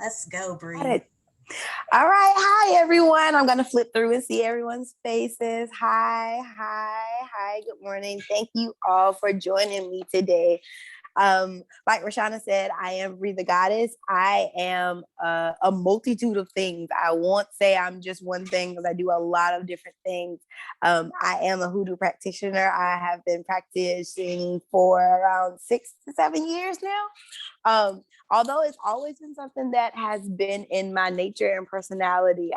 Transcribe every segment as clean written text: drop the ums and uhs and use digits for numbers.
Let's go, Bree. All right. Hi, everyone. I'm going to flip through and see everyone's faces. Hi. Good morning. Thank you all for joining me today. Like Rashana said, I am Bree the Goddess. I am a multitude of things. I won't say I'm just one thing because I do a lot of different things. I am a hoodoo practitioner. I have been practicing for around 6 to 7 years now. Although it's always been something that has been in my nature and personality.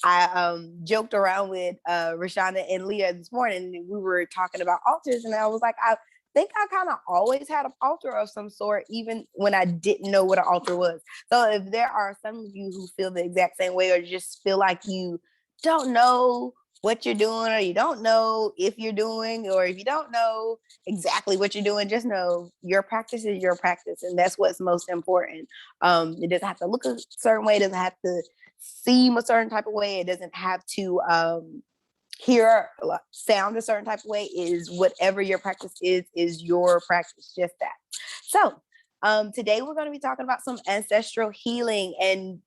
I joked around with Rashana and Leah this morning. We were talking about altars, and I was like, I think I kind of always had an altar of some sort, even when I didn't know what an altar was. So if there are some of you who feel the exact same way, or just feel like you don't know what you're doing, or you don't know if you're doing, or if you don't know exactly what you're doing, just know your practice is your practice, and that's what's most important. It doesn't have to look a certain way. It doesn't have to seem a certain type of way. It doesn't have to sound a certain type of way. Is whatever your practice is your practice, just that. So today we're going to be talking about some ancestral healing, and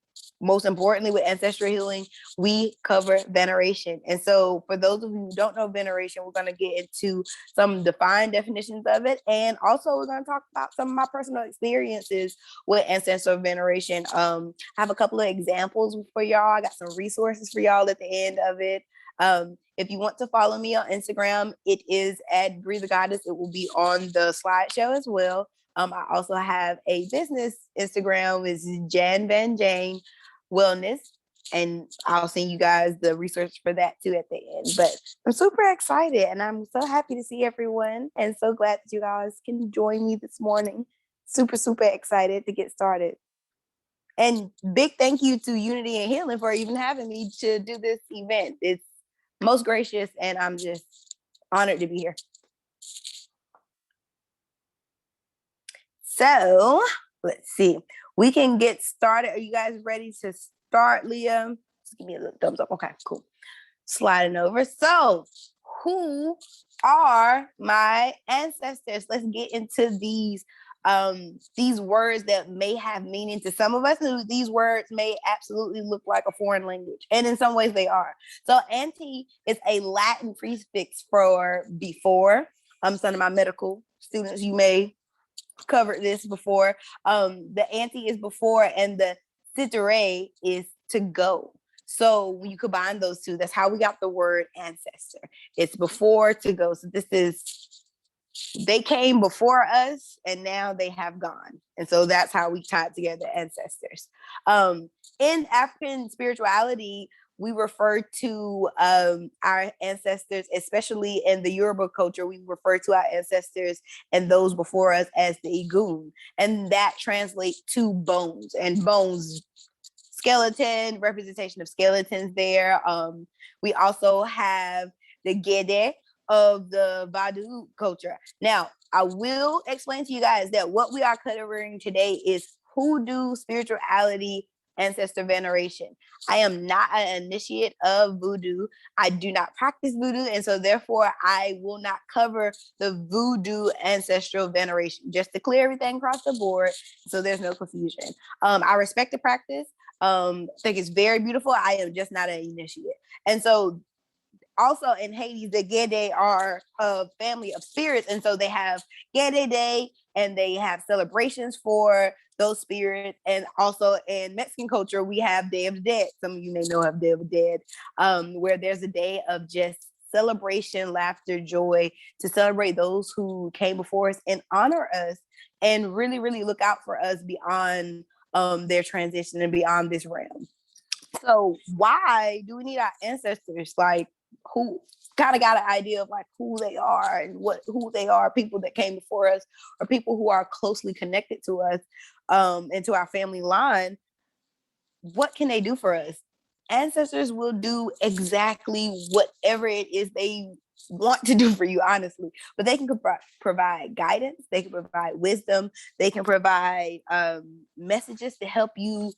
most importantly, with ancestral healing, we cover veneration. And so for those of you who don't know veneration, we're going to get into some defined definitions of it, and also we're going to talk about some of my personal experiences with ancestral veneration. I have a couple of examples for y'all. I got some resources for y'all at the end of it. If you want to follow me on Instagram, it is at Bree the Goddess. It will be on the slideshow as well. I also have a business Instagram, is Jan Van Jane Wellness, and I'll send you guys the research for that too at the end. But I'm super excited, and I'm so happy to see everyone, and so glad that you guys can join me this morning. Super excited to get started. And big thank you to Unity and Healing for even having me to do this event. It's most gracious, and I'm just honored to be here. So let's see. We can get started. Are you guys ready to start, Leah? Just give me a little thumbs up. Okay, cool. Sliding over. So who are my ancestors? Let's get into these words that may have meaning to some of us. These words may absolutely look like a foreign language, and in some ways they are. So ante is a Latin prefix for before. Some of my medical students, you may covered this before. The ante is before, and the citere is to go. So when you combine those two, that's how we got the word ancestor. It's before to go. So this is, they came before us and now they have gone. And so that's how we tied together ancestors. In African spirituality, we refer to our ancestors, especially in the Yoruba culture, we refer to our ancestors and those before us as the Igun. And that translates to bones, and bones, skeleton, representation of skeletons there. We also have the Gede of the Vadu culture. Now, I will explain to you guys that what we are covering today is hoodoo spirituality, ancestor veneration. I am not an initiate of voodoo. I do not practice voodoo, and so therefore I will not cover the voodoo ancestral veneration, just to clear everything across the board so there's no confusion. I respect the practice. Think it's very beautiful. I am just not an initiate. And so also in Haiti, the Gede are a family of spirits, and so they have Gede Day, and they have celebrations for those spirits. And also in Mexican culture, we have Day of the Dead. Some of you may know of Day of the Dead, where there's a day of just celebration, laughter, joy, to celebrate those who came before us and honor us, and really, really look out for us beyond their transition and beyond this realm. So why do we need our ancestors? Like, who kind of got an idea of like who they are and who they are, people that came before us, or people who are closely connected to us, and to our family line. What can they do for us? Ancestors will do exactly whatever it is they want to do for you, honestly. But they can provide guidance, they can provide wisdom, they can provide messages to help you.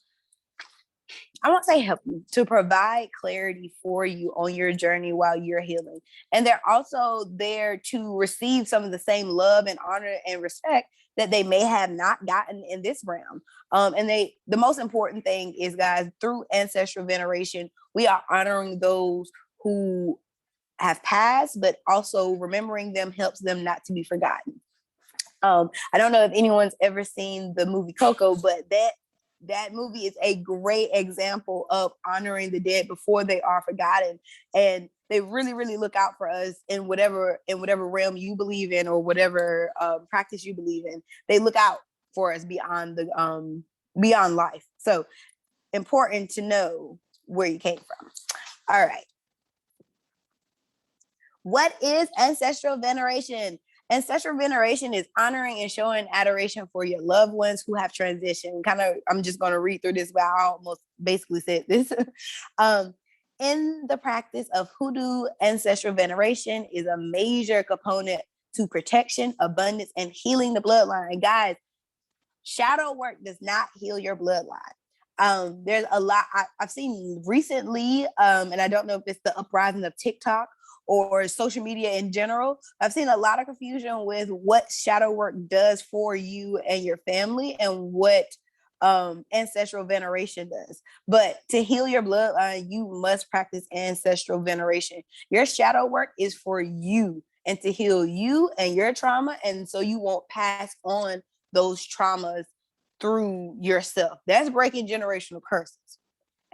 I won't say help you, to provide clarity for you on your journey while you're healing. And they're also there to receive some of the same love and honor and respect that they may have not gotten in this realm. And the most important thing is, guys, through ancestral veneration, we are honoring those who have passed, but also remembering them helps them not to be forgotten. I don't know if anyone's ever seen the movie Coco, but that movie is a great example of honoring the dead before they are forgotten. And they really, really look out for us in whatever realm you believe in, or whatever practice you believe in. They look out for us beyond beyond life. So important to know where you came from. All right. What is ancestral veneration? Ancestral veneration is honoring and showing adoration for your loved ones who have transitioned. I'm just going to read through this, but I almost basically said this. In the practice of hoodoo, ancestral veneration is a major component to protection, abundance, and healing the bloodline. And guys, shadow work does not heal your bloodline. There's a lot I've seen recently, and I don't know if it's the uprising of TikTok or social media in general. I've seen a lot of confusion with what shadow work does for you and your family, and what ancestral veneration does. But to heal your bloodline, you must practice ancestral veneration. Your shadow work is for you and to heal you and your trauma, and so you won't pass on those traumas through yourself. That's breaking generational curses.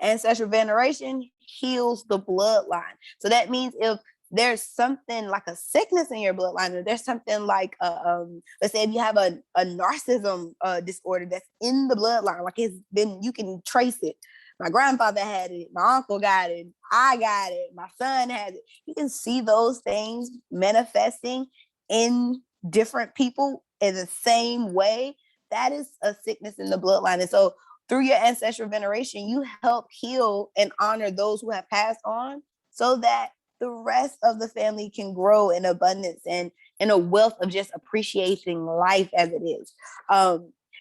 Ancestral veneration heals the bloodline. So that means if there's something like a sickness in your bloodline, or there's something like let's say if you have a narcissism disorder that's in the bloodline, like it's been, you can trace it. My grandfather had it, my uncle got it, I got it, my son has it. You can see those things manifesting in different people in the same way. That is a sickness in the bloodline. And so through your ancestral veneration, you help heal and honor those who have passed on, so that the rest of the family can grow in abundance and in a wealth of just appreciating life as it is.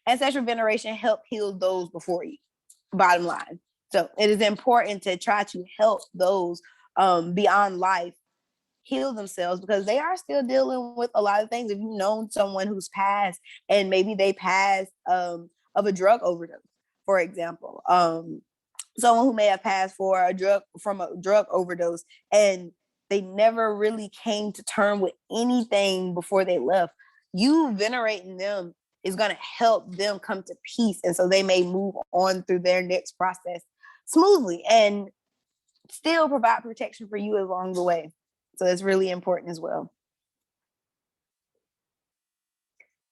Ancestral veneration help heal those before you, bottom line. So it is important to try to help those beyond life heal themselves, because they are still dealing with a lot of things. If you've known someone who's passed, and maybe they passed of a drug overdose, for example, someone who may have passed from a drug overdose, and they never really came to term with anything before they left, you venerating them is going to help them come to peace. And so they may move on through their next process smoothly and still provide protection for you along the way. So that's really important as well.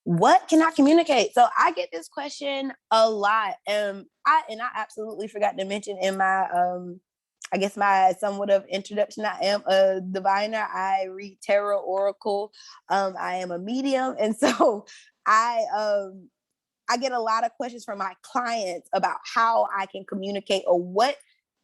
What can I communicate? So I get this question a lot. I absolutely forgot to mention in my I guess my somewhat of introduction, I am a diviner. I read tarot, oracle. I am a medium. And so I get a lot of questions from my clients about how I can communicate, or what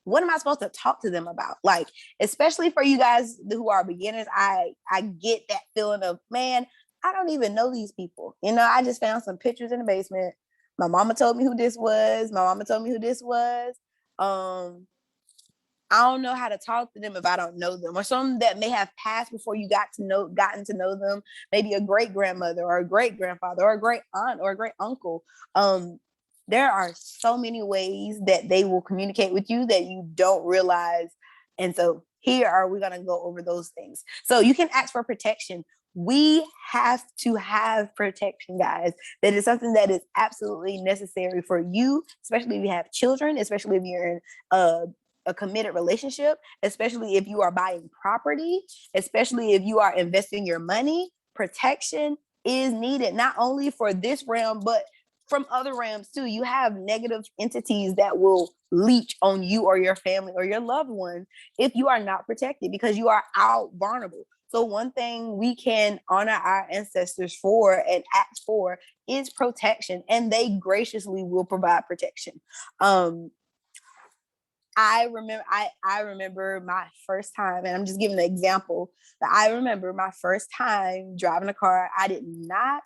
am I supposed to talk to them about? Like, especially for you guys who are beginners, I get that feeling of, man, I don't even know these people. You know, I just found some pictures in the basement. My mama told me who this was. My mama told me who this was. I don't know how to talk to them if I don't know them, or some that may have passed before you gotten to know them. Maybe a great grandmother, or a great grandfather, or a great aunt, or a great uncle. There are so many ways that they will communicate with you that you don't realize. And so here are we going to go over those things. So you can ask for protection. We have to have protection, guys. That is something that is absolutely necessary for you, especially if you have children, especially if you're in a committed relationship, especially if you are buying property, especially if you are investing your money. Protection is needed, not only for this realm, but from other realms too. You have negative entities that will leech on you or your family or your loved one if you are not protected, because you are out vulnerable. So one thing we can honor our ancestors for and ask for is protection, and they graciously will provide protection. I remember my first time, and I'm just giving an example, that I remember my first time driving a car. I did not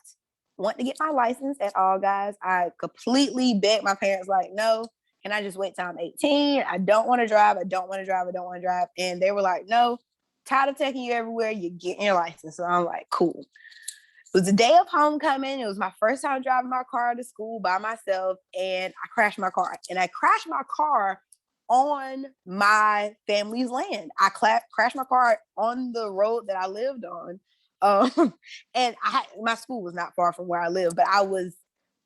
want to get my license at all, guys. I completely begged my parents, like, no, can I just wait till I'm 18? I don't want to drive. I don't want to drive. I don't want to drive. And they were like, no, tired of taking you everywhere. You're getting your license. So I'm like, cool. was the day of homecoming. It was my first time driving my car to school by myself, and I crashed my car. And I crashed my car on my family's land. I crashed my car on the road that I lived on. And my school was not far from where I lived, but I was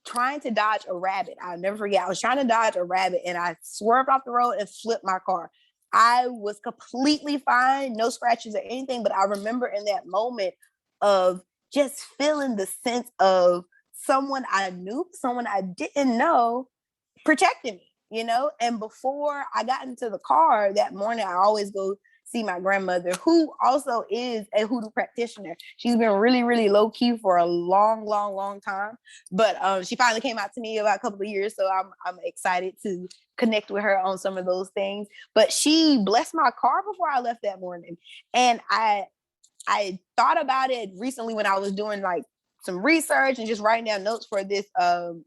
trying to dodge a rabbit. I'll never forget. I was trying to dodge a rabbit, and I swerved off the road and flipped my car. I was completely fine, no scratches or anything, but I remember in that moment of just feeling the sense of someone I knew, someone I didn't know protecting me, you know? And before I got into the car that morning, I always go see my grandmother, who also is a hoodoo practitioner. She's been really, really low key for a long, long, long time. But she finally came out to me about a couple of years. So I'm excited to connect with her on some of those things. But she blessed my car before I left that morning. And I thought about it recently when I was doing like some research and just writing down notes for this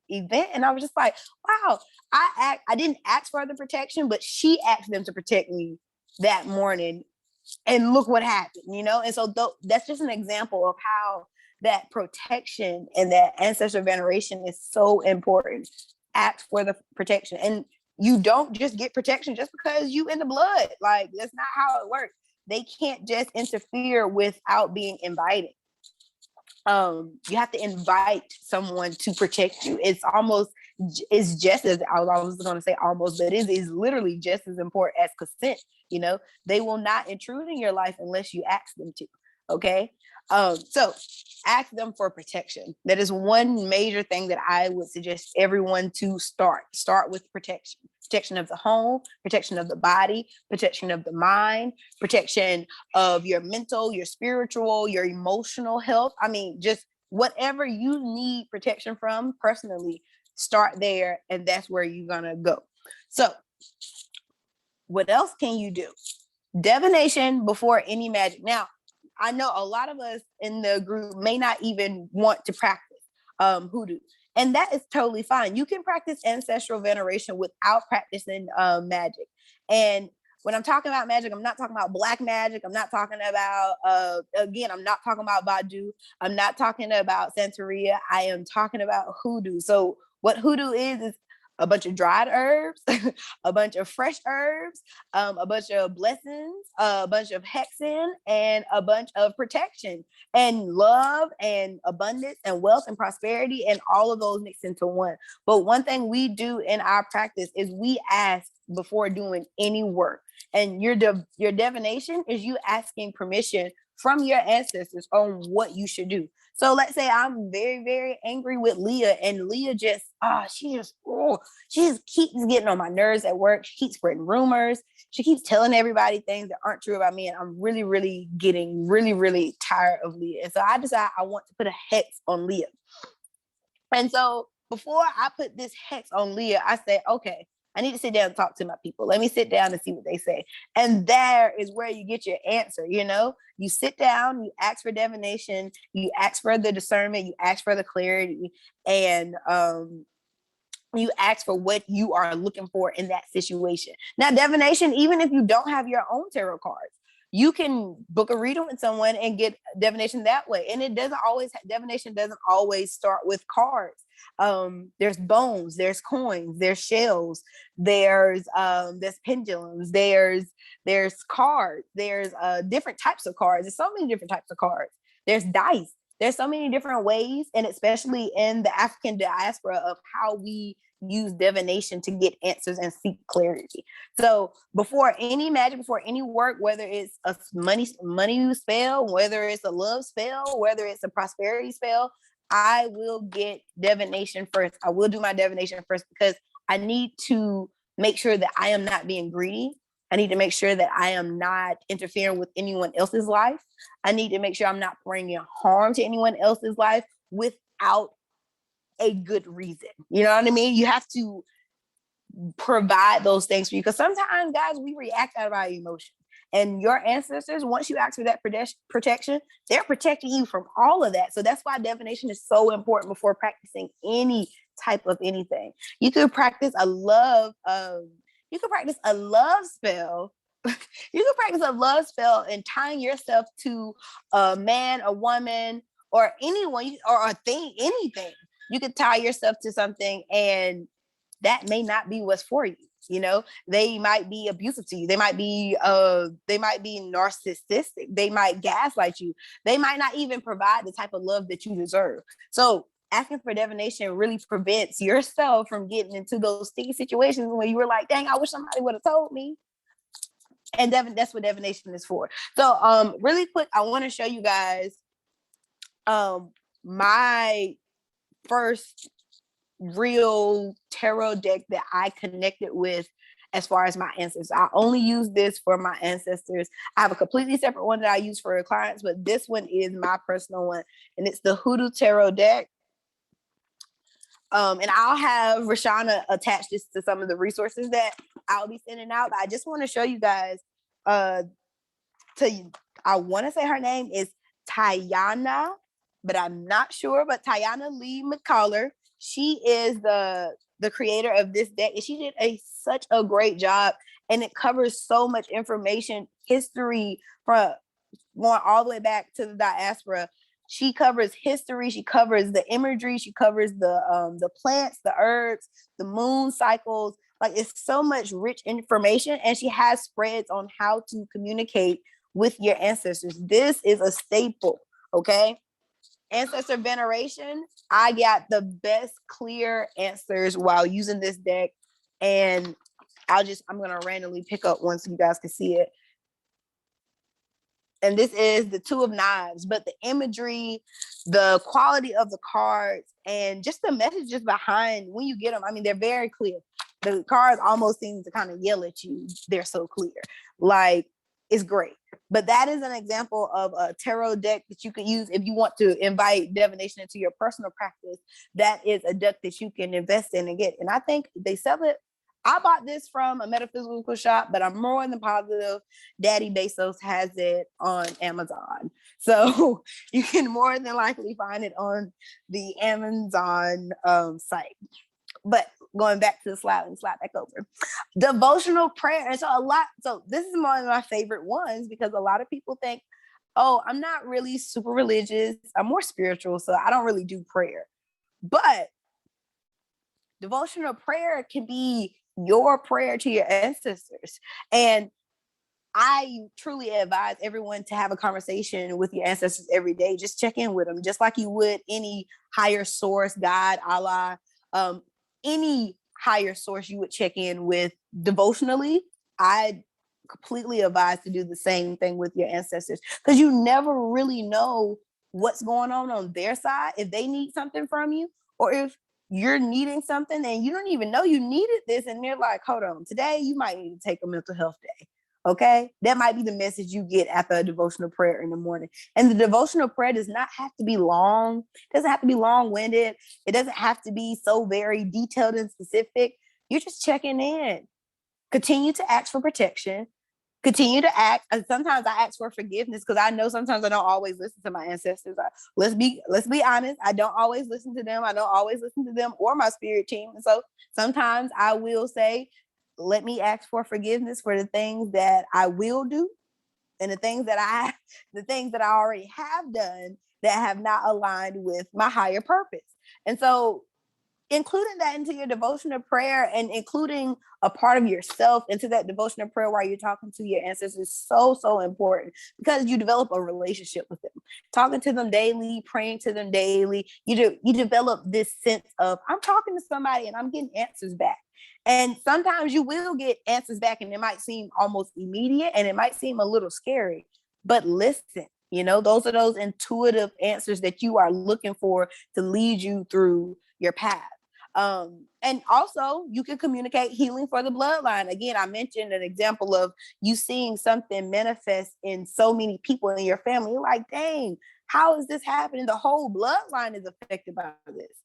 event. And I was just like, wow, I didn't ask for the protection, but she asked them to protect me that morning, and look what happened, you know? And so that's just an example of how that protection and that ancestral veneration is so important. Ask for the protection. And you don't just get protection just because you in the blood. Like, that's not how it works. They can't just interfere without being invited. You have to invite someone to protect you. It's just as, I was going to say almost, but it is literally just as important as consent. You know, they will not intrude in your life unless you ask them to. Okay. So ask them for protection. That is one major thing that I would suggest everyone to start with protection of the home, protection of the body, protection of the mind, protection of your mental, your spiritual, your emotional health. I mean, just whatever you need protection from personally, start there, and that's where you're gonna go. So what else can you do? Divination before any magic. Now, I know a lot of us in the group may not even want to practice hoodoo, and that is totally fine. You can practice ancestral veneration without practicing magic. And when I'm talking about magic, I'm not talking about black magic. I'm not talking about, again, I'm not talking about Badu. I'm not talking about Santeria. I am talking about hoodoo. So what hoodoo is a bunch of dried herbs, a bunch of fresh herbs, a bunch of blessings, a bunch of hexing, and a bunch of protection and love and abundance and wealth and prosperity, and all of those mixed into one. But one thing we do in our practice is we ask before doing any work. And your divination is you asking permission from your ancestors on what you should do. So let's say I'm very, very angry with Leah, and Leah just, she just keeps getting on my nerves at work. She keeps spreading rumors. She keeps telling everybody things that aren't true about me. And I'm really, really getting really, really tired of Leah. And so I decide I want to put a hex on Leah. And so before I put this hex on Leah, I say, okay, I need to sit down and talk to my people. Let me sit down and see what they say. And there is where you get your answer. You know, you sit down, you ask for divination, you ask for the discernment, you ask for the clarity, and you ask for what you are looking for in that situation. Now, divination, even if you don't have your own tarot cards, you can book a reading with someone and get divination that way. And divination doesn't always start with cards. There's bones, there's coins, there's shells, there's pendulums, there's cards, there's different types of cards. There's so many different types of cards. There's dice. There's so many different ways, and especially in the African diaspora, of how we use divination to get answers and seek clarity. So before any magic, before any work, whether it's a money spell, whether it's a love spell, whether it's a prosperity spell, I will get divination first. I will do my divination first, because I need to make sure that I am not being greedy. I need to make sure that I am not interfering with anyone else's life. I need to make sure I'm not bringing harm to anyone else's life without a good reason. You know what I mean? You have to provide those things for you, because sometimes, guys, we react out of our emotions. And your ancestors, once you ask for that protection, they're protecting you from all of that. So that's why divination is so important before practicing any type of anything. You could practice a love spell. You can practice a love spell and tying yourself to a man, a woman, or anyone or a thing, anything. You could tie yourself to something and that may not be what's for you. You know, they might be abusive to you. They might be narcissistic. They might gaslight you. They might not even provide the type of love that you deserve. So asking for divination really prevents yourself from getting into those sticky situations where you were like, dang, I wish somebody would have told me. And that's what divination is for. So really quick, I want to show you guys my first real tarot deck that I connected with as far as my ancestors. I only use this for my ancestors. I have a completely separate one that I use for clients, but this one is my personal one, and it's the Hoodoo Tarot deck. And I'll have Rashana attach this to some of the resources that I'll be sending out. But I just want to show you guys. I want to say her name is Tiana, but I'm not sure. But Tiana Lee McCullough. She is the creator of this deck, and she did such a great job. And it covers so much information, history from going all the way back to the diaspora. She covers history. She covers the imagery. She covers the plants, the herbs, the moon cycles. Like, it's so much rich information, and she has spreads on how to communicate with your ancestors. This is a staple, okay? Ancestor Veneration, I got the best clear answers while using this deck, and I'm gonna randomly pick up one so you guys can see it. And this is the Two of Knives, but the imagery, the quality of the cards, and just the messages behind when you get them, I mean, they're very clear. The cards almost seem to kind of yell at you. They're so clear. Like, it's great. But that is an example of a tarot deck that you can use if you want to invite divination into your personal practice. That is a deck that you can invest in and get. And I think they sell it. I bought this from a metaphysical shop, but I'm more than positive Daddy Bezos has it on Amazon. So you can more than likely find it on the Amazon site. But going back to the slide and slide back over. Devotional prayer. And so this is one of my favorite ones because a lot of people think, oh, I'm not really super religious. I'm more spiritual, so I don't really do prayer. But devotional prayer can be your prayer to your ancestors. And I truly advise everyone to have a conversation with your ancestors every day. Just check in with them, just like you would any higher source, God, Allah, any higher source you would check in with devotionally. I completely advise to do the same thing with your ancestors, because you never really know what's going on their side, if they need something from you, or if you're needing something and you don't even know you needed this, and they're like, hold on, today you might need to take a mental health day. Okay, that might be the message you get after a devotional prayer in the morning. And the devotional prayer does not have to be long. It doesn't have to be long-winded. It doesn't have to be so very detailed and specific. You're just checking in. Continue to ask for protection. Continue to ask. And sometimes I ask for forgiveness because I know sometimes I don't always listen to my ancestors. Let's be honest. I don't always listen to them. I don't always listen to them or my spirit team. And so sometimes I will say, let me ask for forgiveness for the things that I will do and the things that I already have done that have not aligned with my higher purpose. And so including that into your devotional prayer and including a part of yourself into that devotional prayer while you're talking to your ancestors is so, so important, because you develop a relationship with them. Talking to them daily, praying to them daily, you develop this sense of, I'm talking to somebody and I'm getting answers back. And sometimes you will get answers back and it might seem almost immediate and it might seem a little scary, but listen, those are those intuitive answers that you are looking for to lead you through your path. And also you can communicate healing for the bloodline. Again, I mentioned an example of you seeing something manifest in so many people in your family. You're like, dang, how is this happening? The whole bloodline is affected by this.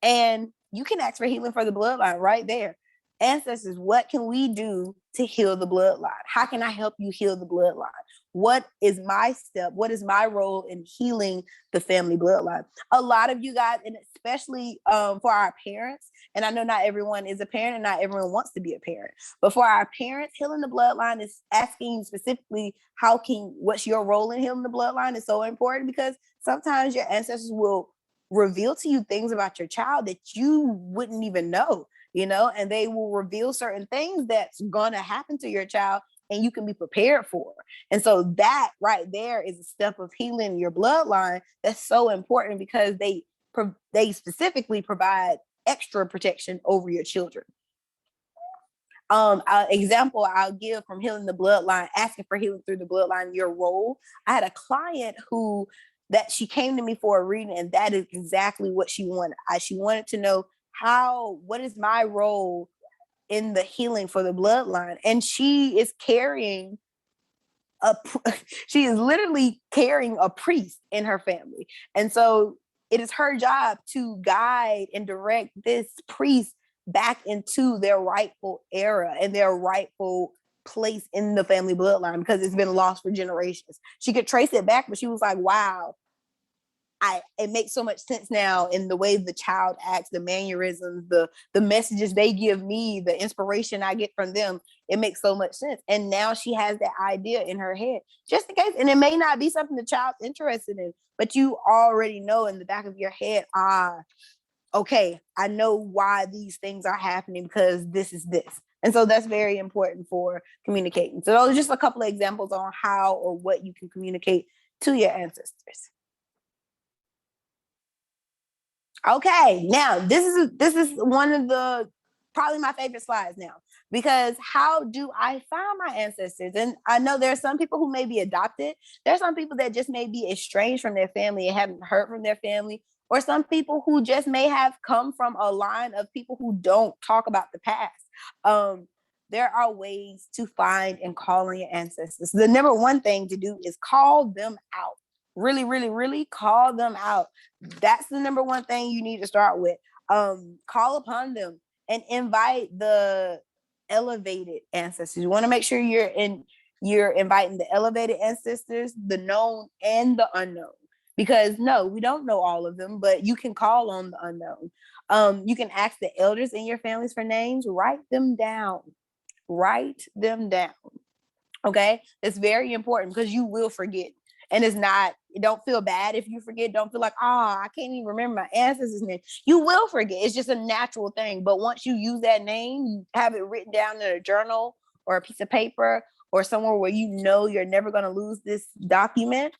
And you can ask for healing for the bloodline right there. Ancestors, what can we do to heal the bloodline? How can I help you heal the bloodline? What is my step? What is my role in healing the family bloodline? A lot of you guys, and especially for our parents. And I know not everyone is a parent and not everyone wants to be a parent, but for our parents, healing the bloodline is asking specifically, what's your role in healing the bloodline is so important, because sometimes your ancestors will reveal to you things about your child that you wouldn't even know, and they will reveal certain things that's going to happen to your child and you can be prepared for. And so that right there is a step of healing your bloodline that's so important, because they specifically provide extra protection over your children. Example I'll give from healing the bloodline, asking for healing through the bloodline, your role. I had a client that she came to me for a reading, and that is exactly what she wanted. She wanted to know what is my role in the healing for the bloodline. And she is she is literally carrying a priest in her family. And so it is her job to guide and direct this priest back into their rightful era and their rightful place in the family bloodline, because it's been lost for generations. She could trace it back, but she was like, wow, it makes so much sense now in the way the child acts, the mannerisms, the messages they give me, the inspiration I get from them. It makes so much sense. And now she has that idea in her head, just in case. And it may not be something the child's interested in, but you already know in the back of your head, okay, I know why these things are happening, because this is this. And so that's very important for communicating. So those are just a couple of examples on how or what you can communicate to your ancestors. Okay, now this is one of the probably my favorite slides now, because how do I find my ancestors? And I know there are some people who may be adopted. There are some people that just may be estranged from their family and haven't heard from their family, or some people who just may have come from a line of people who don't talk about the past. There are ways to find and call on your ancestors. The number one thing to do is call them out. Really, really, really call them out. That's the number one thing you need to start with. Call upon them and invite the elevated ancestors. You want to make sure you're inviting the elevated ancestors, the known and the unknown. Because no, we don't know all of them, but you can call on the unknown. You can ask the elders in your families for names. Write them down. Write them down. Okay, it's very important, because you will forget. And don't feel bad if you forget. Don't feel like, I can't even remember my ancestors' name. You will forget. It's just a natural thing. But once you use that name, you have it written down in a journal or a piece of paper or somewhere where you know you're never going to lose this document,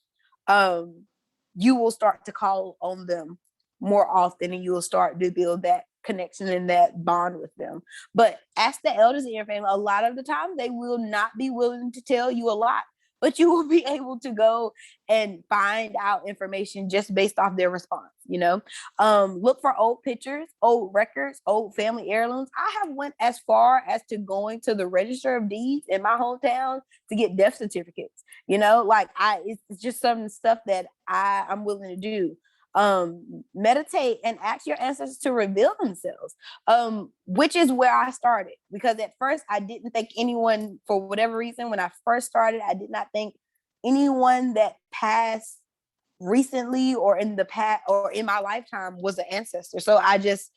you will start to call on them more often, and you will start to build that connection and that bond with them. But ask the elders in your family. A lot of the time, they will not be willing to tell you a lot, but you will be able to go and find out information just based off their response. Look for old pictures, old records, old family heirlooms. I have went as far as to going to the Register of Deeds in my hometown to get death certificates. It's just some stuff that I'm willing to do. Meditate and ask your ancestors to reveal themselves, which is where I started, because at first I didn't think anyone, for whatever reason, when I first started, I did not think anyone that passed recently or in the past or in my lifetime was an ancestor. So I just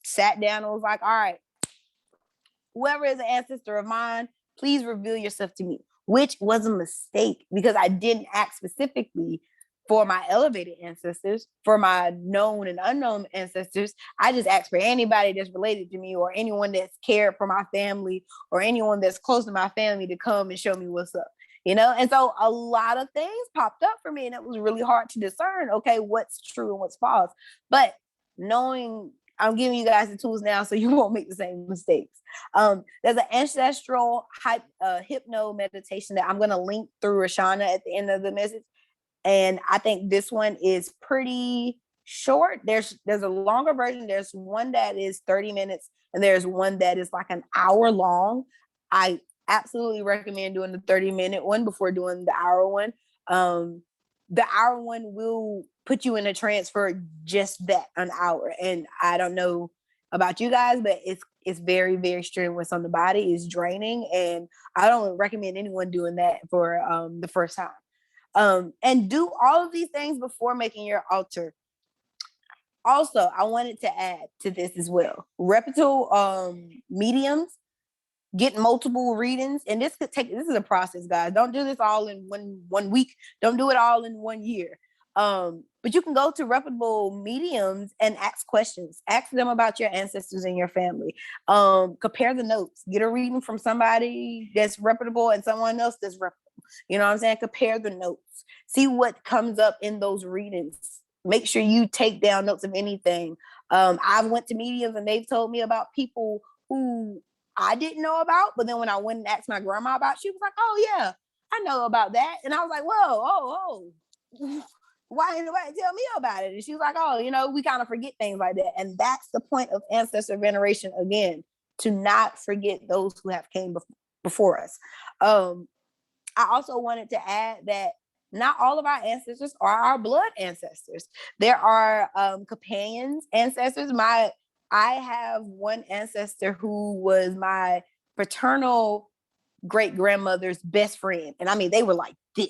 sat down and was like, all right, whoever is an ancestor of mine, please reveal yourself to me, which was a mistake, because I didn't ask specifically for my elevated ancestors, for my known and unknown ancestors. I just asked for anybody that's related to me, or anyone that's cared for my family, or anyone that's close to my family to come and show me what's up. And so a lot of things popped up for me, and it was really hard to discern, okay, what's true and what's false. But knowing, I'm giving you guys the tools now so you won't make the same mistakes. There's an ancestral hypno meditation that I'm going to link through Rashana at the end of the message. And I think this one is pretty short. There's a longer version. There's one that is 30 minutes, and there's one that is like an hour long. I absolutely recommend doing the 30-minute one before doing the hour one. The hour one will put you in a trance for just that, an hour. And I don't know about you guys, but it's very, very strenuous on the body. It's draining, and I don't recommend anyone doing that for the first time. And do all of these things before making your altar. Also, I wanted to add to this as well. Reputable mediums get multiple readings, and this is a process, guys. Don't do this all in one week. Don't do it all in 1 year. But you can go to reputable mediums and ask questions. Ask them about your ancestors and your family. Compare the notes. Get a reading from somebody that's reputable and someone else that's reputable. You know what I'm saying? Compare the notes. See what comes up in those readings. Make sure you take down notes of anything. I've went to mediums and they've told me about people who I didn't know about, but then when I went and asked my grandma about, she was like, "Oh yeah, I know about that." And I was like, "Whoa, oh, why didn't nobody tell me about it?" And she was like, "Oh, we kind of forget things like that." And that's the point of ancestor veneration again, to not forget those who have came before us. I also wanted to add that not all of our ancestors are our blood ancestors. There are companions ancestors. I have one ancestor who was my paternal great grandmother's best friend. And I mean, they were like this.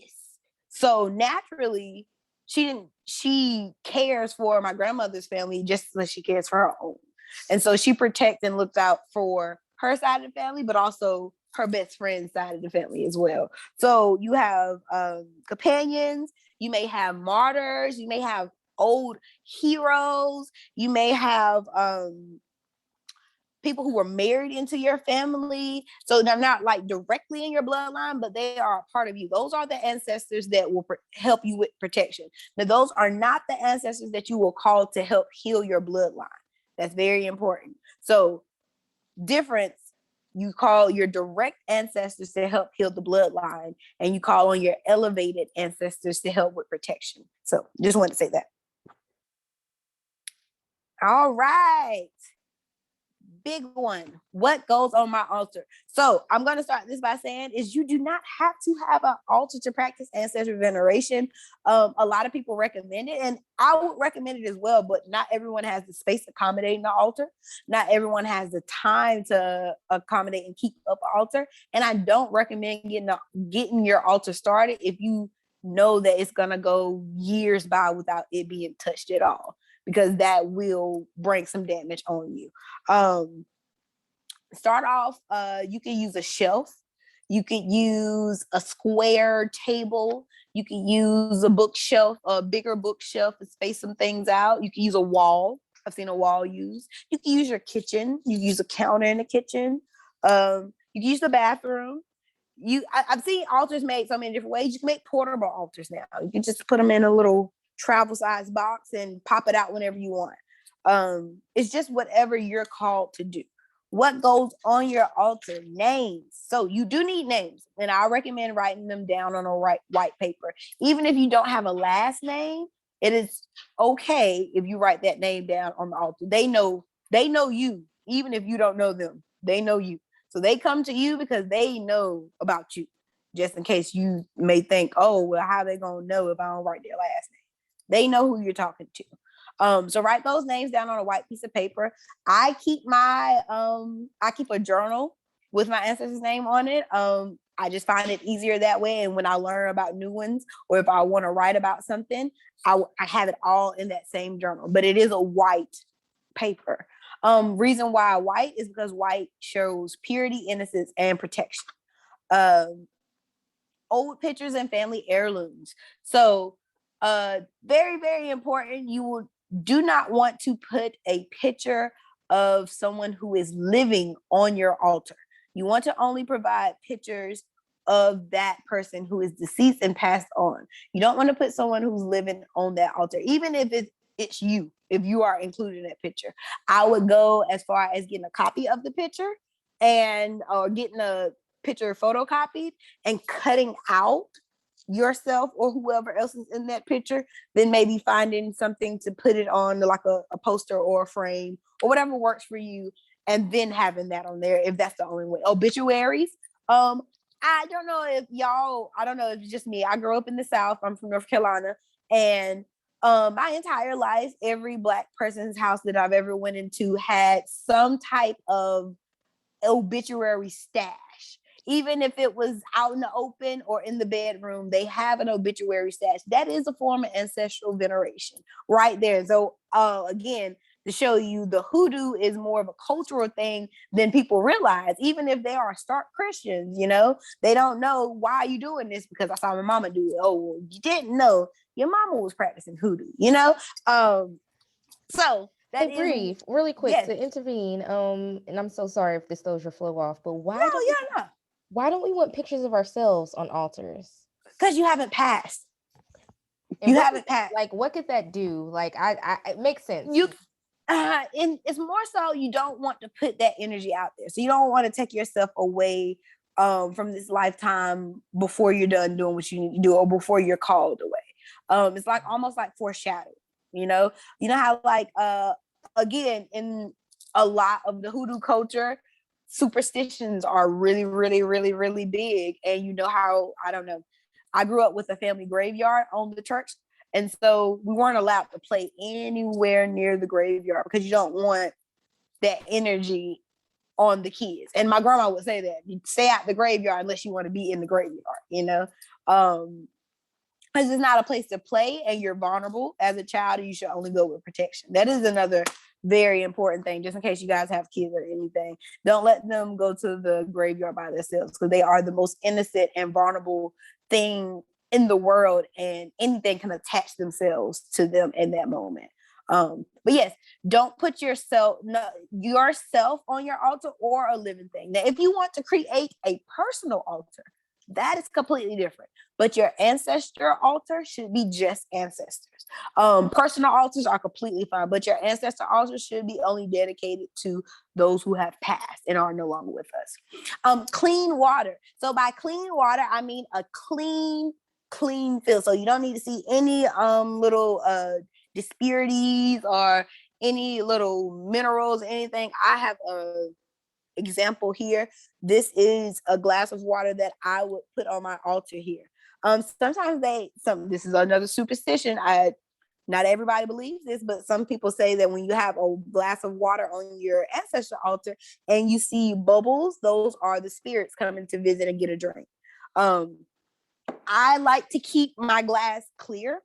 So naturally, she cares for my grandmother's family just as she cares for her own. And so she protects and looks out for her side of the family, but also her best friend's side of the family as well. So you have companions, you may have martyrs, you may have old heroes, you may have people who were married into your family. So they're not like directly in your bloodline, but they are a part of you. Those are the ancestors that will help you with protection. Now, those are not the ancestors that you will call to help heal your bloodline. That's very important. So difference, you call your direct ancestors to help heal the bloodline, and you call on your elevated ancestors to help with protection. So just wanted to say that. All right. Big one. What goes on my altar? So I'm going to start this by saying is you do not have to have an altar to practice ancestral veneration. A lot of people recommend it, and I would recommend it as well, but not everyone has the space to accommodate an altar. Not everyone has the time to accommodate and keep up an altar. And I don't recommend getting your altar started if you know that it's going to go years by without it being touched at all, because that will bring some damage on you. Start off, you can use a shelf, you can use a square table, you can use a bookshelf, a bigger bookshelf to space some things out. You can use a wall. I've seen a wall used. You can use your kitchen. You can use a counter in the kitchen. You can use the bathroom. I've seen altars made so many different ways. You can make portable altars now. You can just put them in a little travel size box and pop it out whenever you want. It's just whatever you're called to do. What goes on your altar? Names. So you do need names, and I recommend writing them down on a white paper. Even if you don't have a last name, it is okay if you write that name down on the altar. They know you, even if you don't know them. They know you. So they come to you because they know about you. Just in case you may think, oh, well, how are they gonna know if I don't write their last name? They know who you're talking to. So write those names down on a white piece of paper. I keep a journal with my ancestors' name on it. I just find it easier that way. And when I learn about new ones, or if I want to write about something, I have it all in that same journal. But it is a white paper. Reason why white is because white shows purity, innocence, and protection. Old pictures and family heirlooms. So very, very important. You do not want to put a picture of someone who is living on your altar. You want to only provide pictures of that person who is deceased and passed on. You don't want to put someone who's living on that altar, even if it's you, if you are included in that picture. I would go as far as getting a copy of the picture or getting a picture photocopied and cutting out yourself or whoever else is in that picture, then maybe finding something to put it on, like a poster or a frame or whatever works for you, and then having that on there if that's the only way. Obituaries. I don't know if it's just me. I grew up in the South. I'm from North Carolina, and my entire life, every Black person's house that I've ever went into had some type of obituary stash. even if it was out in the open or in the bedroom, they have an obituary stash. That is a form of ancestral veneration right there. So again, to show you, the hoodoo is more of a cultural thing than people realize. Even if they are stark Christians, you know, they don't know, why are you doing this? Because I saw my mama do it. Oh, well, you didn't know your mama was practicing hoodoo, you know? So that Hey, is, Bree, really quick yes. to intervene. And I'm so sorry if this throws your flow off, but No, yeah, no. why don't we want pictures of ourselves on altars? Because you haven't passed. And You haven't passed. like, what could that do? Like, it makes sense. You and it's more so you don't want to put that energy out there. So you don't want to take yourself away from this lifetime before you're done doing what you need to do, or before you're called away. It's like almost like foreshadowing, you know how like again, in a lot of the hoodoo culture, superstitions are really, really, really, really big. And you know how, I don't know, I grew up with a family graveyard on the church. And so we weren't allowed to play anywhere near the graveyard because you don't want that energy on the kids. And my grandma would say that you stay out the graveyard unless you want to be in the graveyard, you know? Because it's not a place to play, and you're vulnerable as a child, and you should only go with protection. That is another very important thing, just in case you guys have kids or anything. Don't let them go to the graveyard by themselves, because they are the most innocent and vulnerable thing in the world, and anything can attach themselves to them in that moment. But yes, don't put yourself on your altar, or a living thing. Now, if you want to create a personal altar, that is completely different. But your ancestral altar should be just ancestors. Personal altars are completely fine, but your ancestral altar should be only dedicated to those who have passed and are no longer with us. Clean water. So by clean water, I mean a clean field. So you don't need to see any little disparities or any little minerals, anything. I have a example here. This is a glass of water that I would put on my altar here. Sometimes this is another superstition. Not everybody believes this, but some people say that when you have a glass of water on your ancestral altar and you see bubbles, those are the spirits coming to visit and get a drink. I like to keep my glass clear.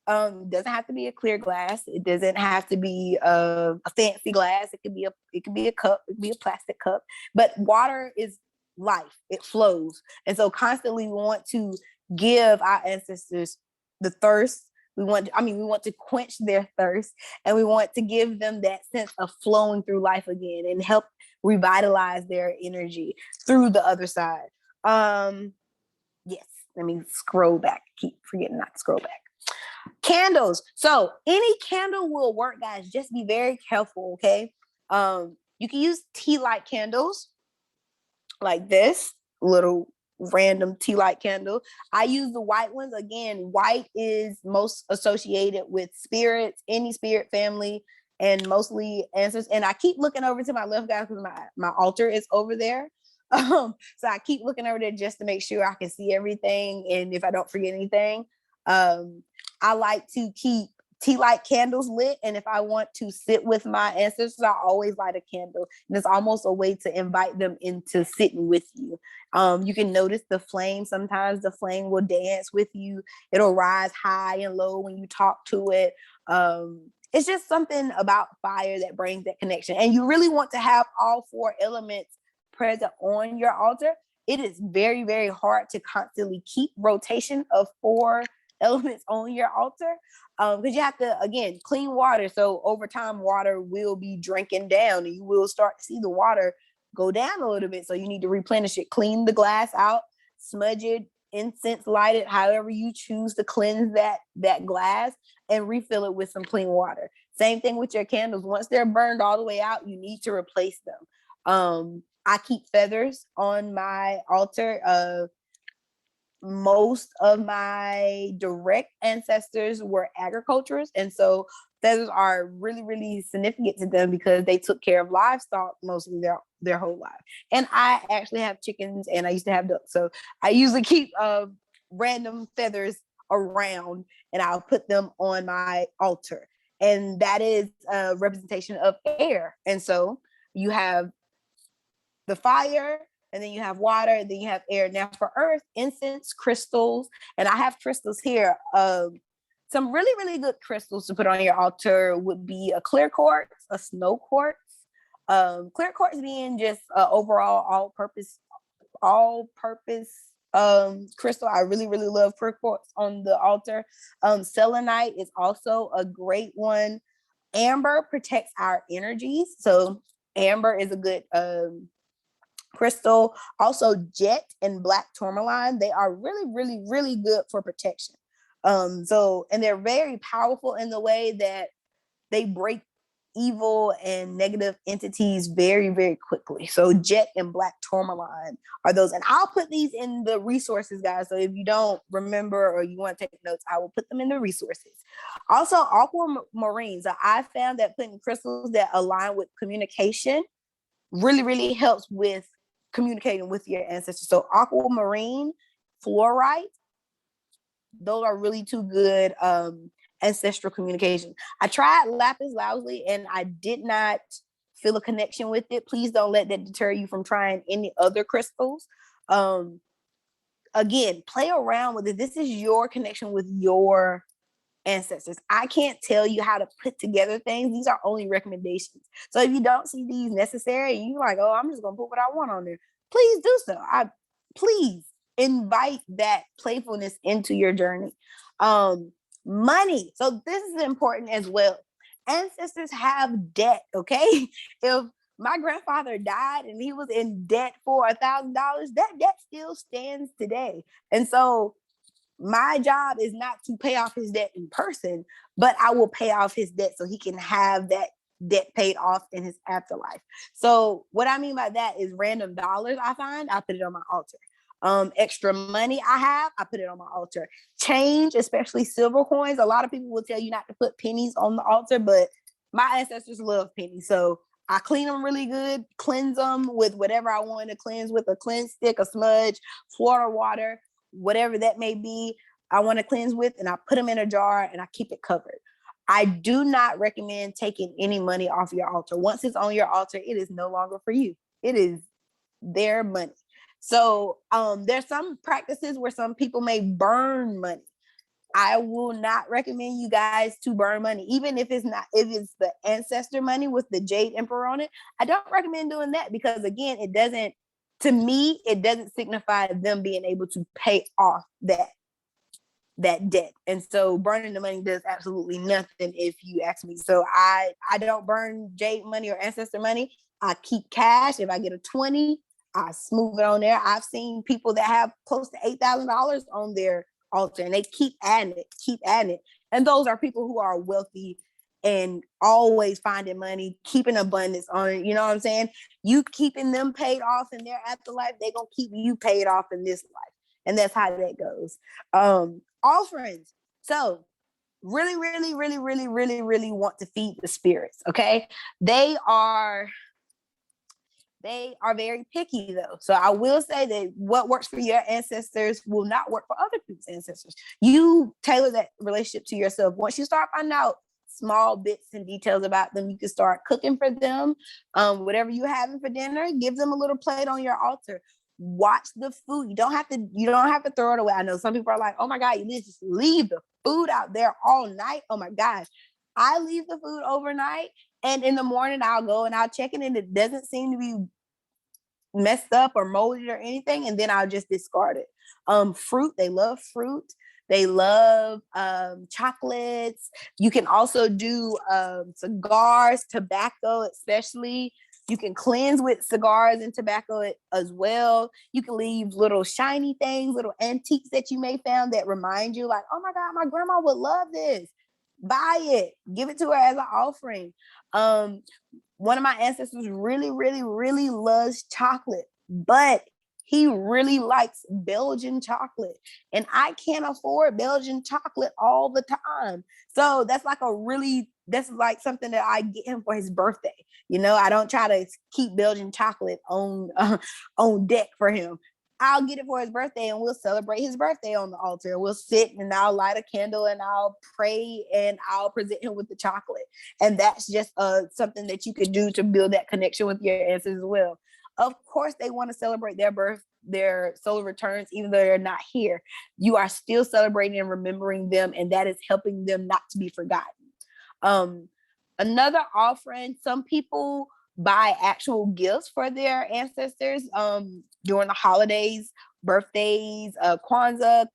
It doesn't have to be a clear glass. It doesn't have to be a fancy glass. It could be a cup. It could be a plastic cup. But water is life. It flows. And so constantly we want to give our ancestors the thirst. We want to quench their thirst, and we want to give them that sense of flowing through life again and help revitalize their energy through the other side. Yes, let me scroll back. Keep forgetting not to scroll back. Candles. So any candle will work, guys. Just be very careful, okay? You can use tea light candles like this little random tea light candle. I use the white ones. Again, white is most associated with spirits, any spirit family, and mostly ancestors. And I keep looking over to my left, guys, because my altar is over there. So I keep looking over there just to make sure I can see everything, and if I don't forget anything. I like to keep tea light candles lit, and if I want to sit with my ancestors, I always light a candle, and it's almost a way to invite them into sitting with you. You can notice the flame. Sometimes the flame will dance with you. It'll rise high and low when you talk to it. It's just something about fire that brings that connection, and you really want to have all four elements present on your altar. It is very, very hard to constantly keep rotation of four elements on your altar, because you have to, again, clean water. So over time, water will be drinking down, and you will start to see the water go down a little bit. So you need to replenish it. Clean the glass out, smudge it, incense light it, however you choose to cleanse that glass, and refill it with some clean water. Same thing with your candles. Once they're burned all the way out, you need to replace them. I keep feathers on my altar. Most of my direct ancestors were agriculturists, and so feathers are really, really significant to them because they took care of livestock mostly their whole life. And I actually have chickens, and I used to have ducks, so I usually keep random feathers around, and I'll put them on my altar, and that is a representation of air. And so you have the fire, and then you have water, and then you have air. Now for earth, incense, crystals, and I have crystals here. Some really, really good crystals to put on your altar would be a clear quartz, a snow quartz. Clear quartz being just overall all-purpose crystal. I really, really love clear quartz on the altar. Selenite is also a great one. Amber protects our energies, so amber is a good crystal. Also, jet and black tourmaline, they are really, really, really good for protection. And they're very powerful in the way that they break evil and negative entities very, very quickly. So jet and black tourmaline are those. And I'll put these in the resources, guys. So if you don't remember or you want to take notes, I will put them in the resources. Also, aquamarine. So I found that putting crystals that align with communication really, really helps with communicating with your ancestors. So aquamarine, fluorite, those are really two good ancestral communication. I tried lapis lazuli and I did not feel a connection with it. Please don't let that deter you from trying any other crystals. Again, play around with it. This is your connection with your ancestors. I can't tell you how to put together things. These are only recommendations. So if you don't see these necessary, you're like, oh, I'm just gonna put what I want on there. Please do so. Please invite that playfulness into your journey. Money. So this is important as well. Ancestors have debt, okay? If my grandfather died and he was in debt for $1,000, that debt still stands today. And so my job is not to pay off his debt in person, but I will pay off his debt so he can have that debt paid off in his afterlife. So what I mean by that is random dollars I find, I put it on my altar. Extra money I have, I put it on my altar. Change, especially silver coins. A lot of people will tell you not to put pennies on the altar, but my ancestors love pennies. So I clean them really good, cleanse them with whatever I want to cleanse with, a cleanse stick, a smudge, Florida water, whatever that may be, I want to cleanse with, and I put them in a jar and I keep it covered. I do not recommend taking any money off your altar. Once it's on your altar, it is no longer for you. It is their money. So there's some practices where some people may burn money. I will not recommend you guys to burn money, even if it's the ancestor money with the Jade Emperor on it. I don't recommend doing that because, again, it doesn't signify them being able to pay off that debt. And so burning the money does absolutely nothing, if you ask me. So I don't burn Jade money or ancestor money. I keep cash. If I get a 20, I smooth it on there. I've seen people that have close to $8,000 on their altar and they keep adding it. And those are people who are wealthy and always finding money, keeping abundance on it. You know what I'm saying? You keeping them paid off in their afterlife, they're going to keep you paid off in this life. And that's how that goes. Offerings. So really, really, really, really, really, really want to feed the spirits. Okay. They are very picky though. So I will say that what works for your ancestors will not work for other people's ancestors. You tailor that relationship to yourself. Once you start finding out small bits and details about them, you can start cooking for them. Whatever you're having for dinner, give them a little plate on your altar. Watch the food. You don't have to throw it away. I know some people are like, oh my God, you just leave the food out there all night. Oh my gosh. I leave the food overnight, and in the morning I'll go and I'll check it, and it doesn't seem to be messed up or molded or anything, and then I'll just discard it. Fruit, they love fruit. They love chocolates. You can also do cigars, tobacco, especially. You can cleanse with cigars and tobacco as well. You can leave little shiny things, little antiques that you may found that remind you, like, oh my God, my grandma would love this. Buy it, give it to her as an offering. One of my ancestors really, really, really loves chocolate, but he really likes Belgian chocolate. And I can't afford Belgian chocolate all the time. So that's like something that I get him for his birthday. You know, I don't try to keep Belgian chocolate on deck for him. I'll get it for his birthday and we'll celebrate his birthday on the altar. We'll sit and I'll light a candle and I'll pray and I'll present him with the chocolate. And that's just something that you could do to build that connection with your ancestors as well. Of course, they want to celebrate their birth, their solar returns, even though they're not here. You are still celebrating and remembering them, and that is helping them not to be forgotten. Um, Another offering, some people buy actual gifts for their ancestors during the holidays, birthdays, Kwanzaa,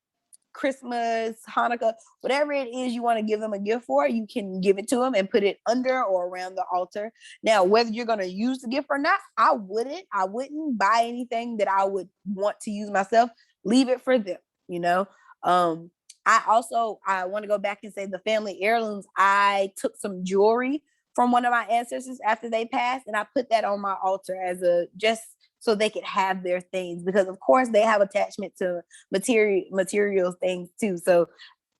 Christmas, Hanukkah, whatever it is you want to give them a gift for, you can give it to them and put it under or around the altar. Now, whether you're going to use the gift or not, I wouldn't buy anything that I would want to use myself. Leave it for them, you know. I want to go back and say the family heirlooms. I took some jewelry from one of my ancestors after they passed, and I put that on my altar as a just so they could have their things, because of course they have attachment to material things too. So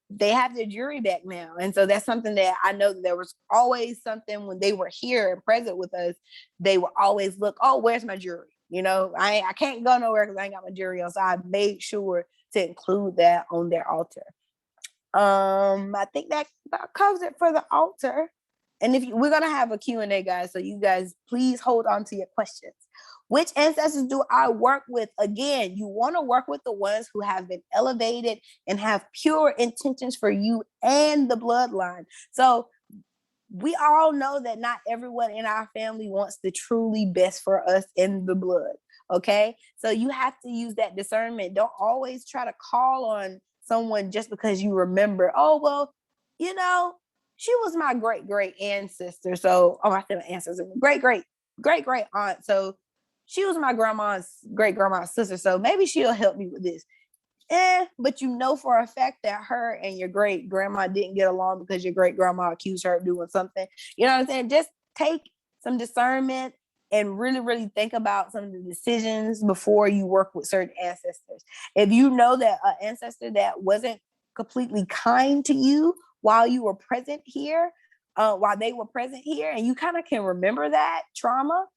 they have their jewelry back now. And so that's something that I know that there was always something when they were here and present with us, they would always look, oh, where's my jewelry? You know, I can't go nowhere because I ain't got my jewelry on. So I made sure to include that on their altar. I think that covers it for the altar. And we're gonna have a Q&A, guys, so you guys please hold on to your questions. Which ancestors do I work with? Again, you want to work with the ones who have been elevated and have pure intentions for you and the bloodline. So we all know that not everyone in our family wants the truly best for us in the blood. Okay, so you have to use that discernment. Don't always try to call on someone just because you remember, oh, well, you know, she was my great ancestor. So, I said ancestor, great aunt. So she was my great grandma's sister. So maybe she'll help me with this. But you know for a fact that her and your great grandma didn't get along because your great grandma accused her of doing something. You know what I'm saying? Just take some discernment and really, really think about some of the decisions before you work with certain ancestors. If you know that an ancestor that wasn't completely kind to you while you were present here, while they were present here, and you kind of can remember that trauma,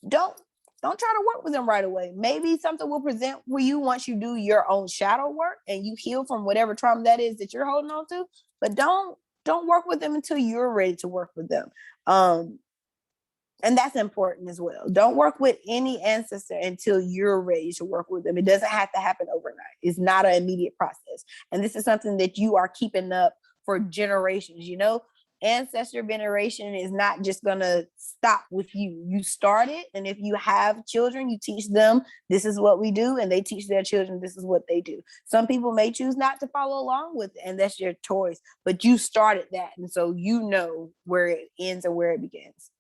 don't try to work with them right away. Maybe something will present for you once you do your own shadow work and you heal from whatever trauma that is that you're holding on to. But don't work with them until you're ready to work with them. And that's important as well. Don't work with any ancestor until you're ready to work with them. It doesn't have to happen overnight. It's not an immediate process. And this is something that you are keeping up for generations. You know, ancestor veneration is not just going to stop with you. You start it. And if you have children, you teach them this is what we do. And they teach their children this is what they do. Some people may choose not to follow along with it, and that's your choice. But you started that. And so you know where it ends and where it begins.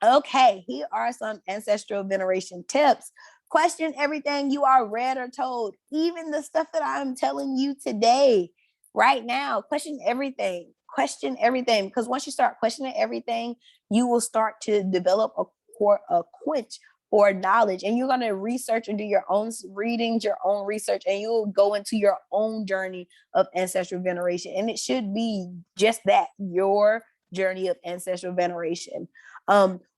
Okay, here are some ancestral veneration tips. Question everything you are read or told, even the stuff that I'm telling you today, right now. Question everything. Question everything, because once you start questioning everything, you will start to develop a quench for knowledge, and you're going to research and do your own readings, your own research, and you'll go into your own journey of ancestral veneration. And it should be just that, your journey of ancestral veneration.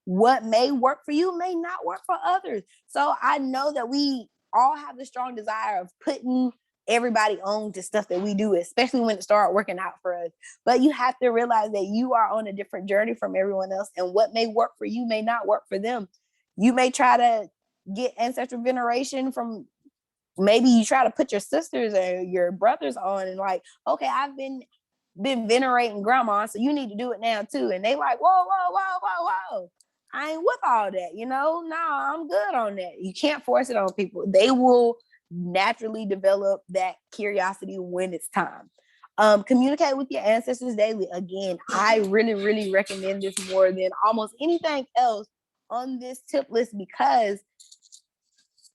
What may work for you may not work for others. So I know that we all have the strong desire of putting everybody on to stuff that we do, especially when it starts working out for us. But you have to realize that you are on a different journey from everyone else, and what may work for you may not work for them. You may try to get ancestral veneration from, maybe you try to put your sisters or your brothers on, and like, okay, I've been venerating grandma, so you need to do it now too. And they like, whoa. I ain't with all that, you know? No, I'm good on that. You can't force it on people. They will naturally develop that curiosity when it's time. Communicate with your ancestors daily. Again, I really, really recommend this more than almost anything else on this tip list, because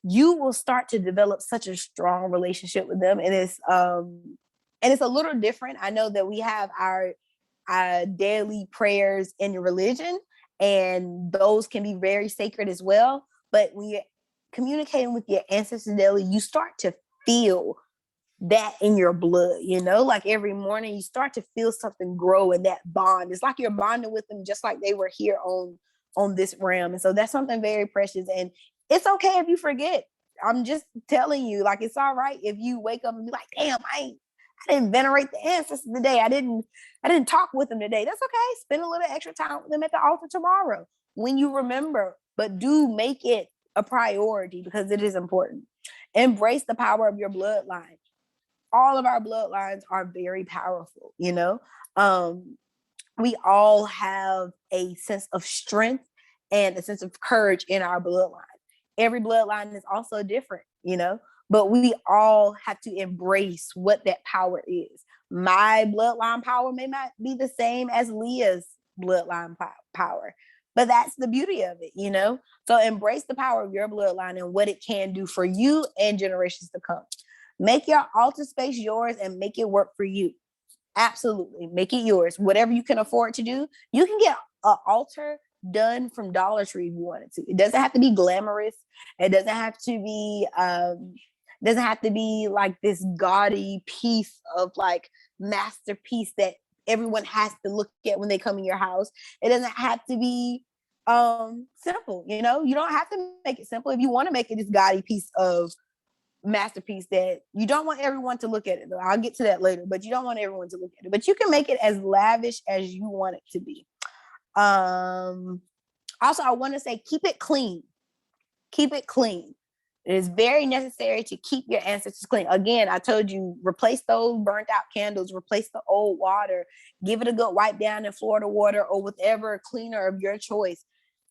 you will start to develop such a strong relationship with them. And it's a little different. I know that we have our daily prayers in religion, and those can be very sacred as well. But when you're communicating with your ancestors daily, you start to feel that in your blood, you know, like every morning you start to feel something grow in that bond. It's like you're bonding with them just like they were here on this realm. And so that's something very precious. And it's okay if you forget. I'm just telling you, like, it's all right if you wake up and be like, damn, I didn't venerate the ancestors today. I didn't talk with them today. That's okay. Spend a little extra time with them at the altar tomorrow. when you remember, but do make it a priority because it is important. Embrace the power of your bloodline. All of our bloodlines are very powerful, you know. We all have a sense of strength and a sense of courage in our bloodline. Every bloodline is also different, you know, but we all have to embrace what that power is. My bloodline power may not be the same as Leah's bloodline power, but that's the beauty of it, you know? So embrace the power of your bloodline and what it can do for you and generations to come. Make your altar space yours and make it work for you. Absolutely. Make it yours. Whatever you can afford to do. You can get an altar done from Dollar Tree if you wanted to. It doesn't have to be glamorous. It doesn't have to be like this gaudy piece of like masterpiece that everyone has to look at when they come in your house. It doesn't have to be simple, you know. You don't have to make it simple. If you want to make it this gaudy piece of masterpiece that you don't want everyone to look at it, though I'll get to that later, but you don't want everyone to look at it, but you can make it as lavish as you want it to be. Also, I want to say keep it clean. It is very necessary to keep your ancestors clean. Again, I told you, replace those burnt out candles, replace the old water, give it a good wipe down in Florida water or whatever cleaner of your choice.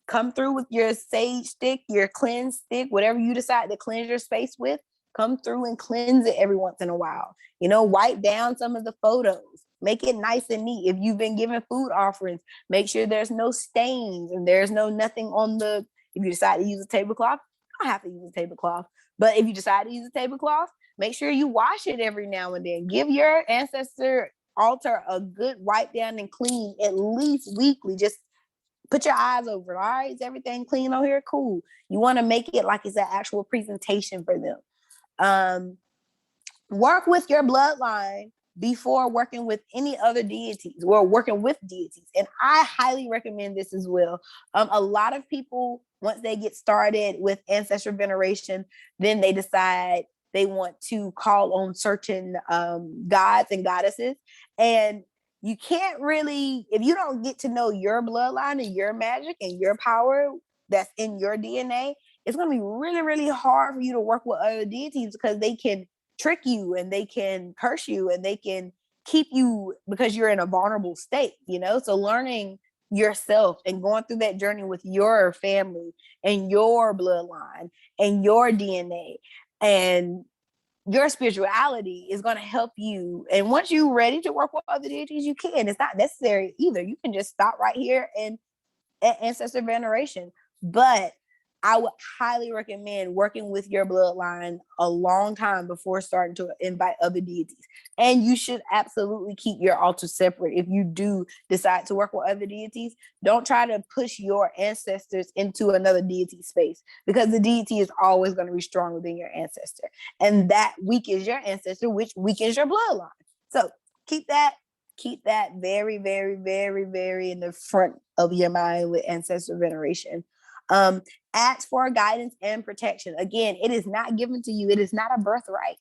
Come through with your sage stick, your cleanse stick, whatever you decide to cleanse your space with. Come through and cleanse it every once in a while. You know, wipe down some of the photos. Make it nice and neat. If you've been given food offerings, make sure there's no stains and there's nothing on the, if you decide to use a tablecloth, you don't have to use a tablecloth. But if you decide to use a tablecloth, make sure you wash it every now and then. Give your ancestor altar a good wipe down and clean at least weekly. Just put your eyes over it. All right, is everything clean on here? Cool. You want to make it like it's an actual presentation for them. Work with your bloodline before working with any other deities or working with deities. And I highly recommend this as well. A lot of people, once they get started with ancestral veneration, then they decide they want to call on certain gods and goddesses. And you can't really, if you don't get to know your bloodline and your magic and your power that's in your DNA, it's going to be really, really hard for you to work with other deities because they can trick you and they can curse you and they can keep you because you're in a vulnerable state, you know? So learning yourself and going through that journey with your family and your bloodline and your DNA and your spirituality is going to help you. And once you're ready to work with other deities, you can. It's not necessary either. You can just stop right here and at ancestor veneration. But I would highly recommend working with your bloodline a long time before starting to invite other deities. And you should absolutely keep your altar separate. If you do decide to work with other deities, don't try to push your ancestors into another deity space because the deity is always going to be stronger than your ancestor. And that weakens your ancestor, which weakens your bloodline. So keep that very, very, very, very in the front of your mind with ancestral veneration. Ask for guidance and protection. Again, it is not given to you. It is not a birthright.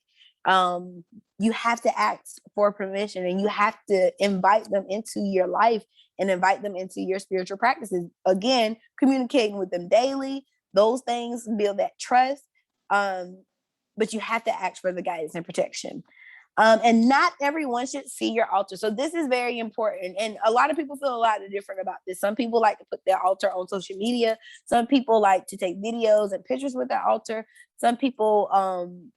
You have to ask for permission and you have to invite them into your life and invite them into your spiritual practices. Again, communicating with them daily, those things build that trust. But you have to ask for the guidance and protection. And not everyone should see your altar. So this is very important. And a lot of people feel a lot different about this. Some people like to put their altar on social media. Some people like to take videos and pictures with their altar. Some people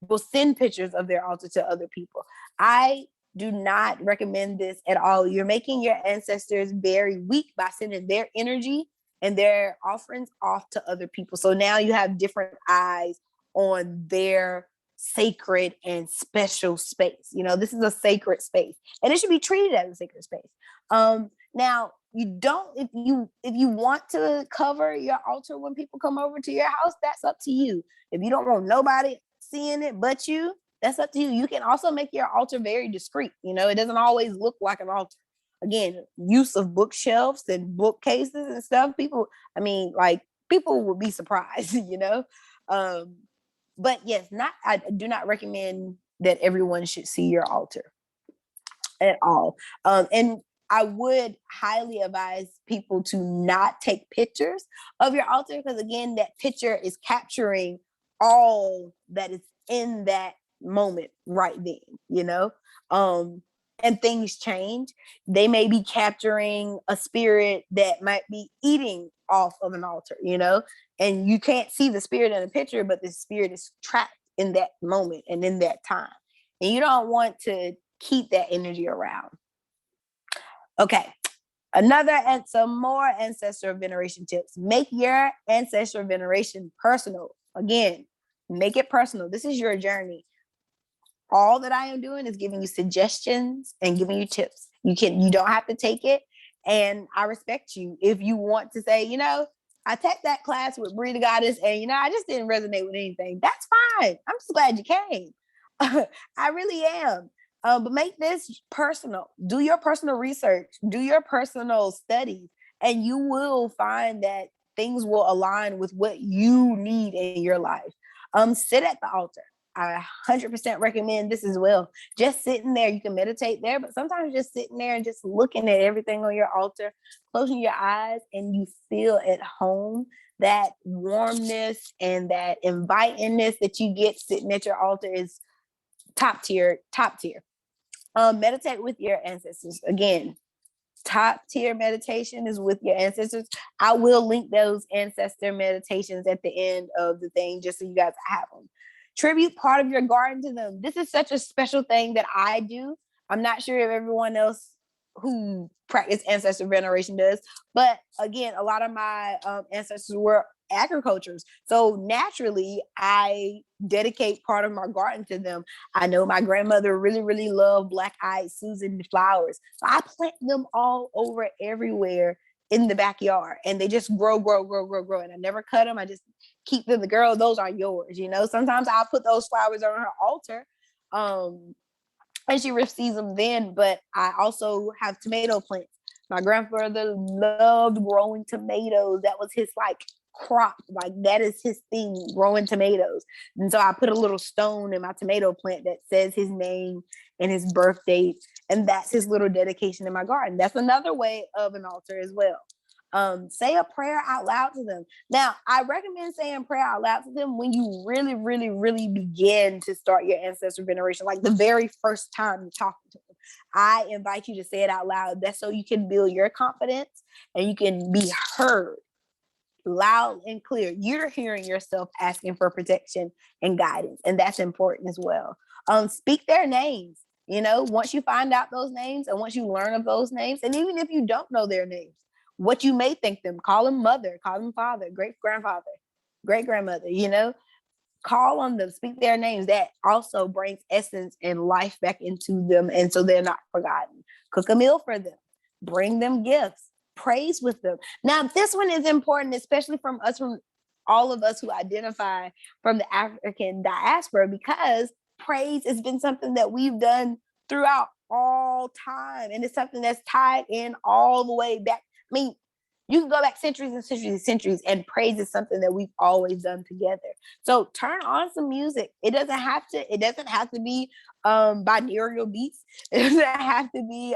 will send pictures of their altar to other people. I do not recommend this at all. You're making your ancestors very weak by sending their energy and their offerings off to other people. So now you have different eyes on their sacred and special space. You know, this is a sacred space and it should be treated as a sacred space. Now you don't, if you want to cover your altar when people come over to your house, that's up to you. If you don't want nobody seeing it but you, that's up to you. You can also make your altar very discreet. You know, it doesn't always look like an altar. Again, use of bookshelves and bookcases and stuff. People would be surprised, you know. But yes, I do not recommend that everyone should see your altar at all. And I would highly advise people to not take pictures of your altar, because again, that picture is capturing all that is in that moment right then, you know? And things change. They may be capturing a spirit that might be eating off of an altar, you know? And you can't see the spirit in the picture, but the spirit is trapped in that moment and in that time. And you don't want to keep that energy around. Okay. Another and some more ancestral veneration tips. Make your ancestral veneration personal. Again, make it personal. This is your journey. All that I am doing is giving you suggestions and giving you tips. You don't have to take it. And I respect you. If you want to say, you know, I took that class with Bree the Goddess and, you know, I just didn't resonate with anything. That's fine. I'm just glad you came. I really am. But make this personal. Do your personal research. Do your personal studies. And you will find that things will align with what you need in your life. Sit at the altar. I 100% recommend this as well. Just sitting there, you can meditate there, but sometimes just sitting there and just looking at everything on your altar, closing your eyes, and you feel at home. That warmness and that invitingness that you get sitting at your altar is top tier, top tier. Meditate with your ancestors. Again, top tier meditation is with your ancestors. I will link those ancestor meditations at the end of the thing just so you guys have them. Tribute part of your garden to them. This is such a special thing that I do. I'm not sure if everyone else who practice ancestor veneration does, but again, a lot of my ancestors were agricultures. So naturally, I dedicate part of my garden to them. I know my grandmother really, really loved black-eyed Susan flowers. So I plant them all over everywhere in the backyard, and they just grow. And I never cut them. I just keep them. The girl, those are yours. You know, sometimes I'll put those flowers on her altar. And she receives them then, but I also have tomato plants. My grandfather loved growing tomatoes. That was his like crop. Like that is his thing, growing tomatoes. And so I put a little stone in my tomato plant that says his name and his birth date. And that's his little dedication in my garden. That's another way of an altar as well. Say a prayer out loud to them. Now, I recommend saying prayer out loud to them when you really, really, really begin to start your ancestral veneration, like the very first time you're talking to them. I invite you to say it out loud. That's so you can build your confidence and you can be heard loud and clear. You're hearing yourself asking for protection and guidance, and that's important as well. Speak their names. You know, once you find out those names and once you learn of those names, and even if you don't know their names, what you may think them, call them mother, call them father, great grandfather, great grandmother, you know, call on them, speak their names. That also brings essence and life back into them. And so they're not forgotten. Cook a meal for them, bring them gifts, praise with them. Now, this one is important, especially from all of us who identify from the African diaspora, because praise has been something that we've done throughout all time. And it's something that's tied in all the way back. I mean, you can go back centuries and centuries and centuries, and praise is something that we've always done together. So turn on some music. It doesn't have to be binaural beats. It doesn't have to be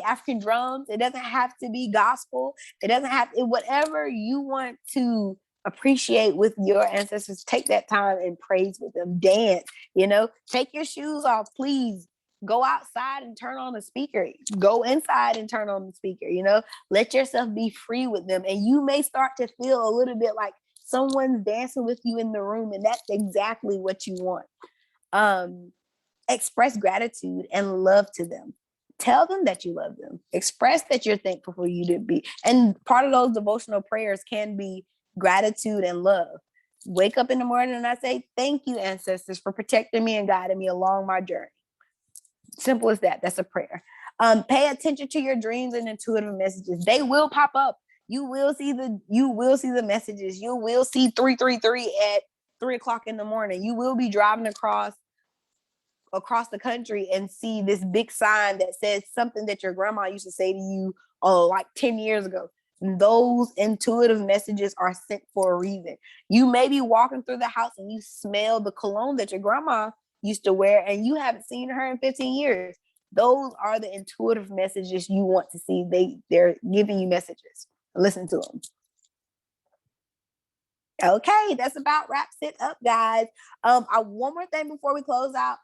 African drums. It doesn't have to be gospel. It doesn't have to, whatever you want to appreciate with your ancestors. Take that time and praise with them. Dance, you know, take your shoes off, please. Go outside and turn on the speaker. Go inside and turn on the speaker, you know, let yourself be free with them. And you may start to feel a little bit like someone's dancing with you in the room. And that's exactly what you want. Express gratitude and love to them. Tell them that you love them. Express that you're thankful for you to be. And part of those devotional prayers can be gratitude and love. Wake up in the morning and I say, thank you, ancestors, for protecting me and guiding me along my journey. Simple as that. That's a prayer. Pay attention to your dreams and intuitive messages. They will pop up. You will see the messages. You will see 333 at 3:00 in the morning. You will be driving across the country and see this big sign that says something that your grandma used to say to you like 10 years ago. And those intuitive messages are sent for a reason. You may be walking through the house and you smell the cologne that your grandma used to wear and you haven't seen her in 15 years. Those are the intuitive messages you want to see. They're giving you messages. Listen to them. Okay, that's about wraps it up, guys. One more thing before we close out.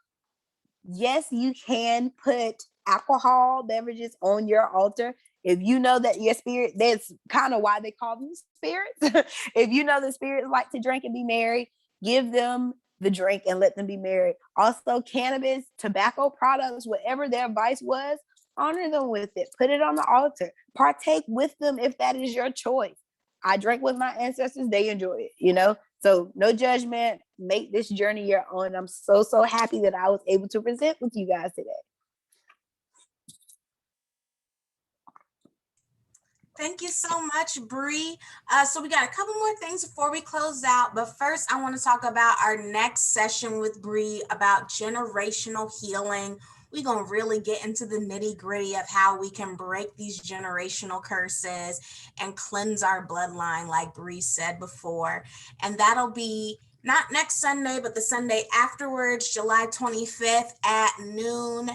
Yes, you can put alcohol beverages on your altar. If you know that your spirit, that's kind of why they call them spirits. If you know the spirits like to drink and be merry, give them the drink and let them be merry. Also, cannabis, tobacco products, whatever their vice was, honor them with it. Put it on the altar. Partake with them if that is your choice. I drank with my ancestors. They enjoy it, you know? So no judgment. Make this journey your own. I'm so, so happy that I was able to present with you guys today. Thank you so much, Bree. So we got a couple more things before we close out. But first, I want to talk about our next session with Bree about generational healing. We're going to really get into the nitty gritty of how we can break these generational curses and cleanse our bloodline, like Bree said before. And that'll be not next Sunday, but the Sunday afterwards, July 25th at noon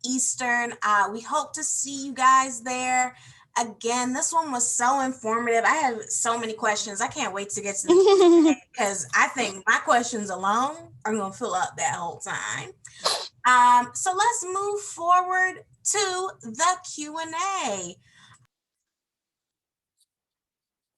Eastern. We hope to see you guys there. Again, this one was so informative. I have so many questions. I can't wait to get to the because I think my questions alone are going to fill up that whole time. So let's move forward to the Q&A.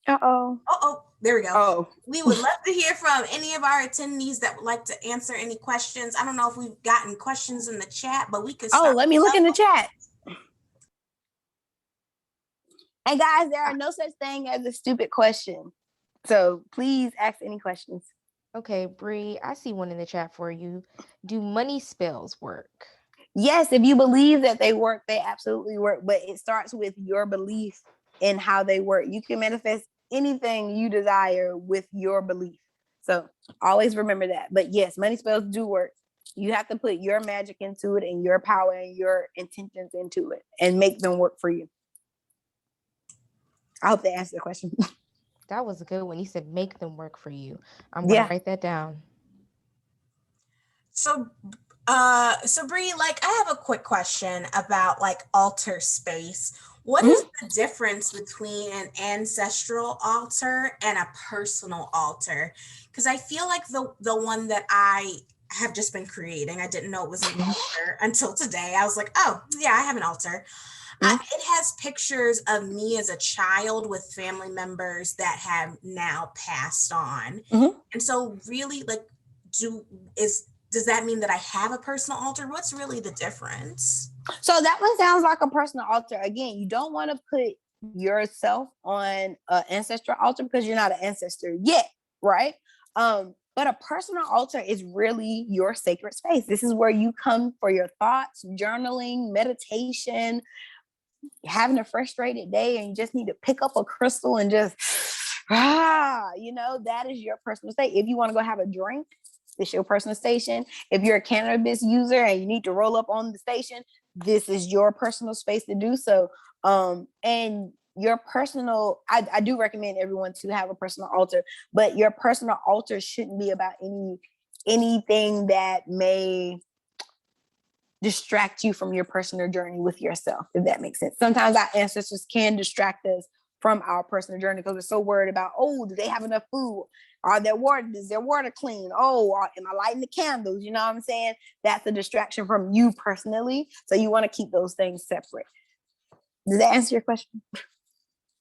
There we go. Oh. We would love to hear from any of our attendees that would like to answer any questions. I don't know if we've gotten questions in the chat, but we could start. Let me look in the chat. And guys, there are no such thing as a stupid question. So please ask any questions. Okay, Bree, I see one in the chat for you. Do money spells work? Yes, if you believe that they work, they absolutely work. But it starts with your belief in how they work. You can manifest anything you desire with your belief. So always remember that. But yes, money spells do work. You have to put your magic into it and your power and your intentions into it and make them work for you. I hope they answered the question. That was a good one. You said make them work for you. I'm going to write that down. So Bree, like, I have a quick question about like altar space. What is the difference between an ancestral altar and a personal altar? Because I feel like the one that I have just been creating, I didn't know it was an altar until today. I was like, oh yeah, I have an altar. It has pictures of me as a child with family members that have now passed on. And so really, like, does that mean that I have a personal altar? What's really the difference? So that one sounds like a personal altar. Again, you don't want to put yourself on an ancestral altar because you're not an ancestor yet, right? But a personal altar is really your sacred space. This is where you come for your thoughts, journaling, meditation, having a frustrated day, and you just need to pick up a crystal and just, that is your personal state. If you want to go have a drink, this is your personal station. If you're a cannabis user and you need to roll up on the station, this is your personal space to do so. And your personal, I do recommend everyone to have a personal altar, but your personal altar shouldn't be about anything that may distract you from your personal journey with yourself, if that makes sense. Sometimes our ancestors can distract us from our personal journey because we're so worried about, do they have enough food? Is their water clean? Am I lighting the candles? You know what I'm saying? That's a distraction from you personally. So you want to keep those things separate. Does that answer your question?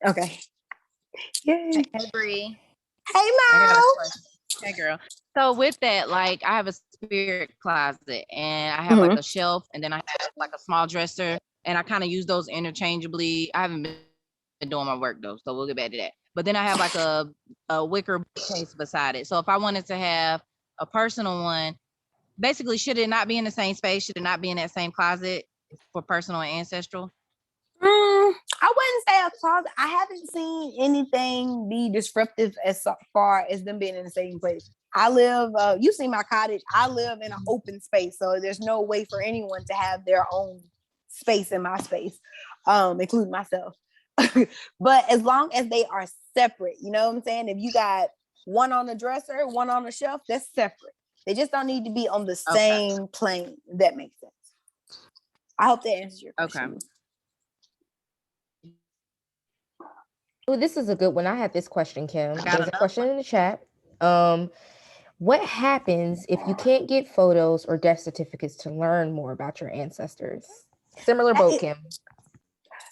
Okay. Hey, Bree. Hey, Mo. Hey, girl. So with that, like, I have a spirit closet and I have like a shelf, and then I have like a small dresser, and I kind of use those interchangeably. I haven't been doing my work though, so we'll get back to that. But then I have like a wicker case beside it. So if I wanted to have a personal one, basically, should it not be in the same space? Should it not be in that same closet for personal and ancestral? I wouldn't say a closet. I haven't seen anything be disruptive as far as them being in the same place. I live, you see my cottage, I live in an open space. So there's no way for anyone to have their own space in my space, including myself. But as long as they are separate, you know what I'm saying? If you got one on the dresser, one on the shelf, that's separate. They just don't need to be on the same plane, if that makes sense. I hope that answers your Okay. question. Oh, this is a good one. I had this question, Kim. got There's a another question in the chat. What happens if you can't get photos or death certificates to learn more about your ancestors? Similar boat, Kim.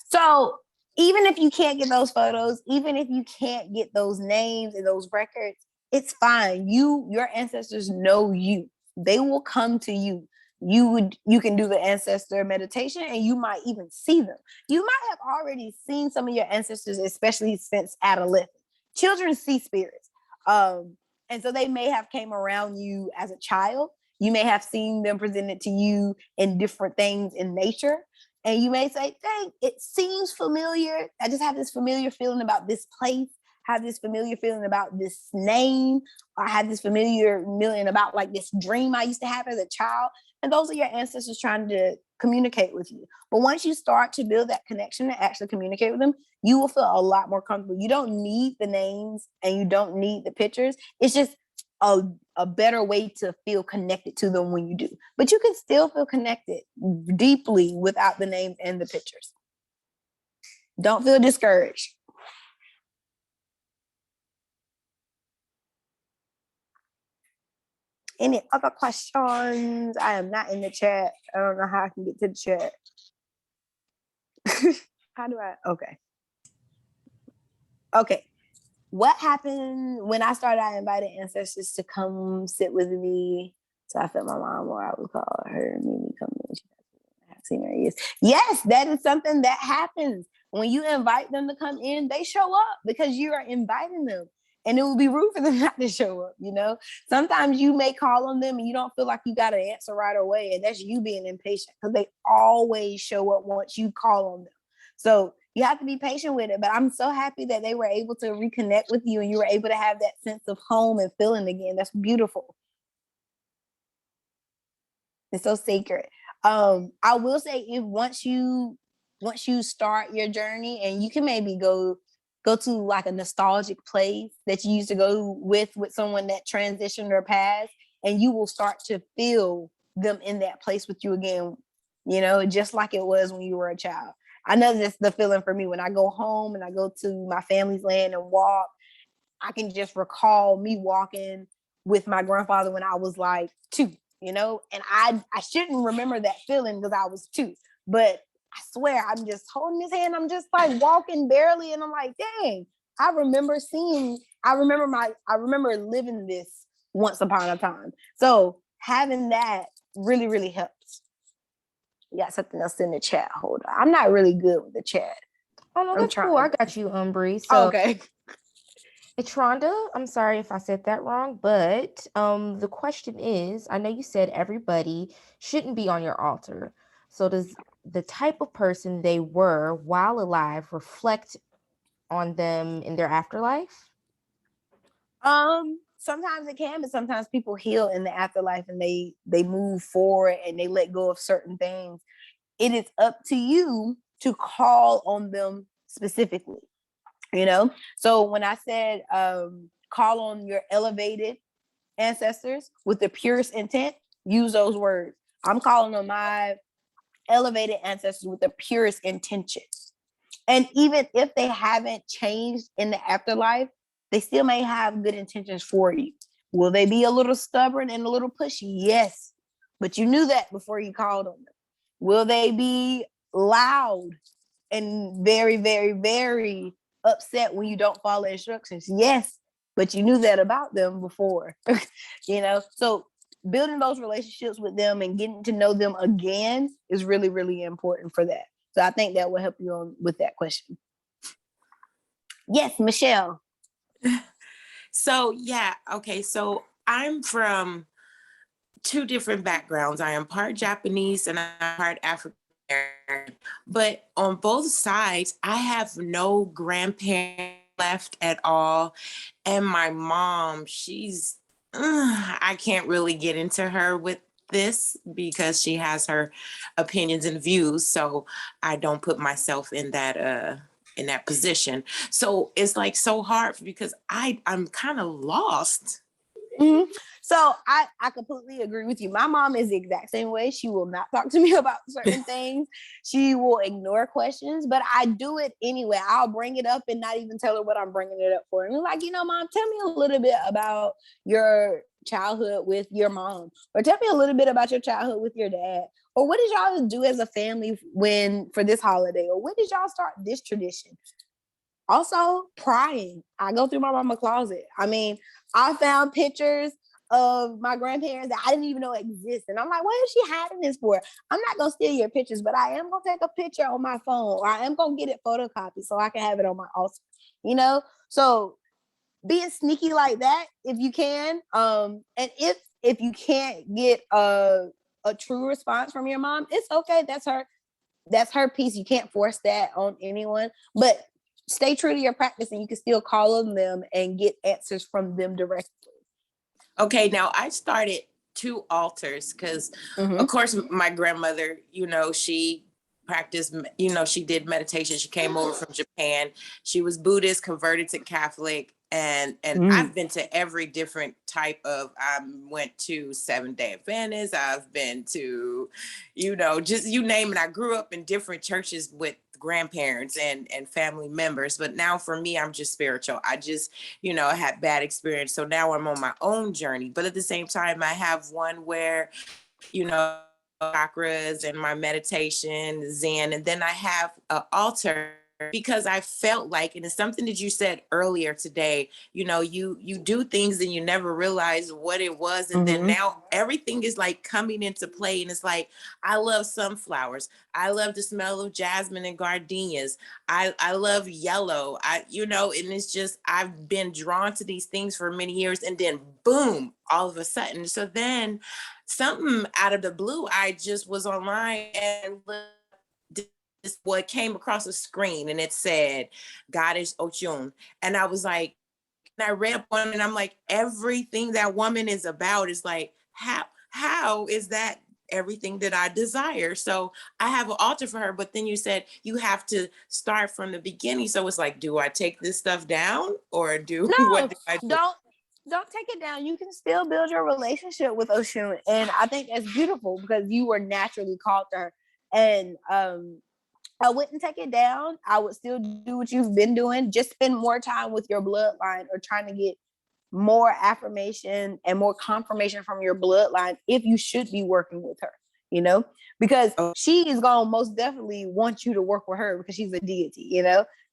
So even if you can't get those photos, even if you can't get those names and those records, it's fine. Your ancestors know you. They will come to you. You can do the ancestor meditation and you might even see them. You might have already seen some of your ancestors, especially since adolescence. Children see spirits. And so they may have came around you as a child. You may have seen them presented to you in different things in nature. And you may say, dang, it seems familiar. I just have this familiar feeling about this place. I have this familiar feeling about this name. I have this familiar feeling about like this dream I used to have as a child. And those are your ancestors trying to communicate with you. But once you start to build that connection and actually communicate with them, you will feel a lot more comfortable. You don't need the names and you don't need the pictures. It's just a better way to feel connected to them when you do. But you can still feel connected deeply without the names and the pictures. Don't feel discouraged. Any other questions? I am not in the chat. I don't know how I can get to the chat. How do I? Okay. What happened when I started? I invited ancestors to come sit with me. So I felt my mom, or I would call her, made me come in. I have seen her years. Yes, that is something that happens. When you invite them to come in, they show up because you are inviting them. And it would be rude for them not to show up, you know? Sometimes you may call on them and you don't feel like you got an answer right away. And that's you being impatient because they always show up once you call on them. So you have to be patient with it. But I'm so happy that they were able to reconnect with you and you were able to have that sense of home and feeling again. That's beautiful. It's so sacred. I will say if once you start your journey and you can maybe go to like a nostalgic place that you used to go with someone that transitioned or passed, and you will start to feel them in that place with you again, you know, just like it was when you were a child. I know that's the feeling for me when I go home and I go to my family's land and walk. I can just recall me walking with my grandfather when I was like 2, you know, and I shouldn't remember that feeling because I was 2, but I swear I'm just holding his hand. I'm just like walking barely. And I'm like, dang, I remember living this once upon a time. So having that really, really helps. You got something else in the chat. Hold on. I'm not really good with the chat. Oh no, that's cool. I got you, Bree. So okay. Tronda, I'm sorry if I said that wrong, but the question is, I know you said everybody shouldn't be on your altar. So does the type of person they were while alive reflect on them in their afterlife? Sometimes it can, but sometimes people heal in the afterlife and they move forward and they let go of certain things. It is up to you to call on them specifically, you know? So when I said call on your elevated ancestors with the purest intent, use those words. I'm calling on my elevated ancestors with the purest intention. And even if they haven't changed in the afterlife, they still may have good intentions for you. Will they be a little stubborn and a little pushy? Yes. But you knew that before you called on them. Will they be loud and very, very, very upset when you don't follow instructions? Yes. But you knew that about them before. You know? So building those relationships with them and getting to know them again is really, really important for that. So I think that will help you on with that question. Yes, Michelle. So yeah, okay. So I'm from 2 different backgrounds. I am part Japanese and I'm part African American. But on both sides, I have no grandparents left at all. And my mom, she's I can't really get into her with this because she has her opinions and views. So I don't put myself in that position. So it's like so hard because I'm kind of lost. Mm-hmm. So I completely agree with you. My mom is the exact same way. She will not talk to me about certain things. She will ignore questions, but I do it anyway. I'll bring it up and not even tell her what I'm bringing it up for. And I'm like, Mom, tell me a little bit about your childhood with your mom, or tell me a little bit about your childhood with your dad, or what did y'all do as a family for this holiday, or when did y'all start this tradition? Also, prying. I go through my mama's closet. I mean, I found pictures of my grandparents that I didn't even know exist. And I'm like, what is she hiding this for? I'm not going to steal your pictures, but I am going to take a picture on my phone, or I am going to get it photocopied so I can have it on my altar, So being sneaky like that, if you can, and if you can't get a true response from your mom, it's okay. That's her piece. You can't force that on anyone, but stay true to your practice, and you can still call on them and get answers from them directly. Okay, now I started 2 altars because, of course, my grandmother, she practiced, she did meditation. She came over from Japan. She was Buddhist, converted to Catholic. And I've been to every different type of, I went to 7-Day Adventist. I've been to, just you name it. I grew up in different churches with grandparents and family members. But now for me, I'm just spiritual. I just, had bad experience. So now I'm on my own journey. But at the same time, I have one where, chakras and my meditation, Zen. And then I have an altar because I felt like, and it's something that you said earlier today, you do things and you never realize what it was. And then now everything is like coming into play. And it's like, I love sunflowers. I love the smell of jasmine and gardenias. I love yellow. And it's just, I've been drawn to these things for many years, and then boom, all of a sudden. So then something out of the blue, I just was online and what came across the screen, and it said Goddess Ochun. And I was like, and I read up on it, and I'm like, everything that woman is about is like, how is that everything that I desire? So I have an altar for her, but then you said you have to start from the beginning. So it's like, do I take this stuff down, or what do I do? Don't take it down. You can still build your relationship with Oshun. And I think that's beautiful because you were naturally called to her. And I wouldn't take it down. I would still do what you've been doing. Just spend more time with your bloodline, or trying to get more affirmation and more confirmation from your bloodline if you should be working with her, because she is going to most definitely want you to work with her because she's a deity,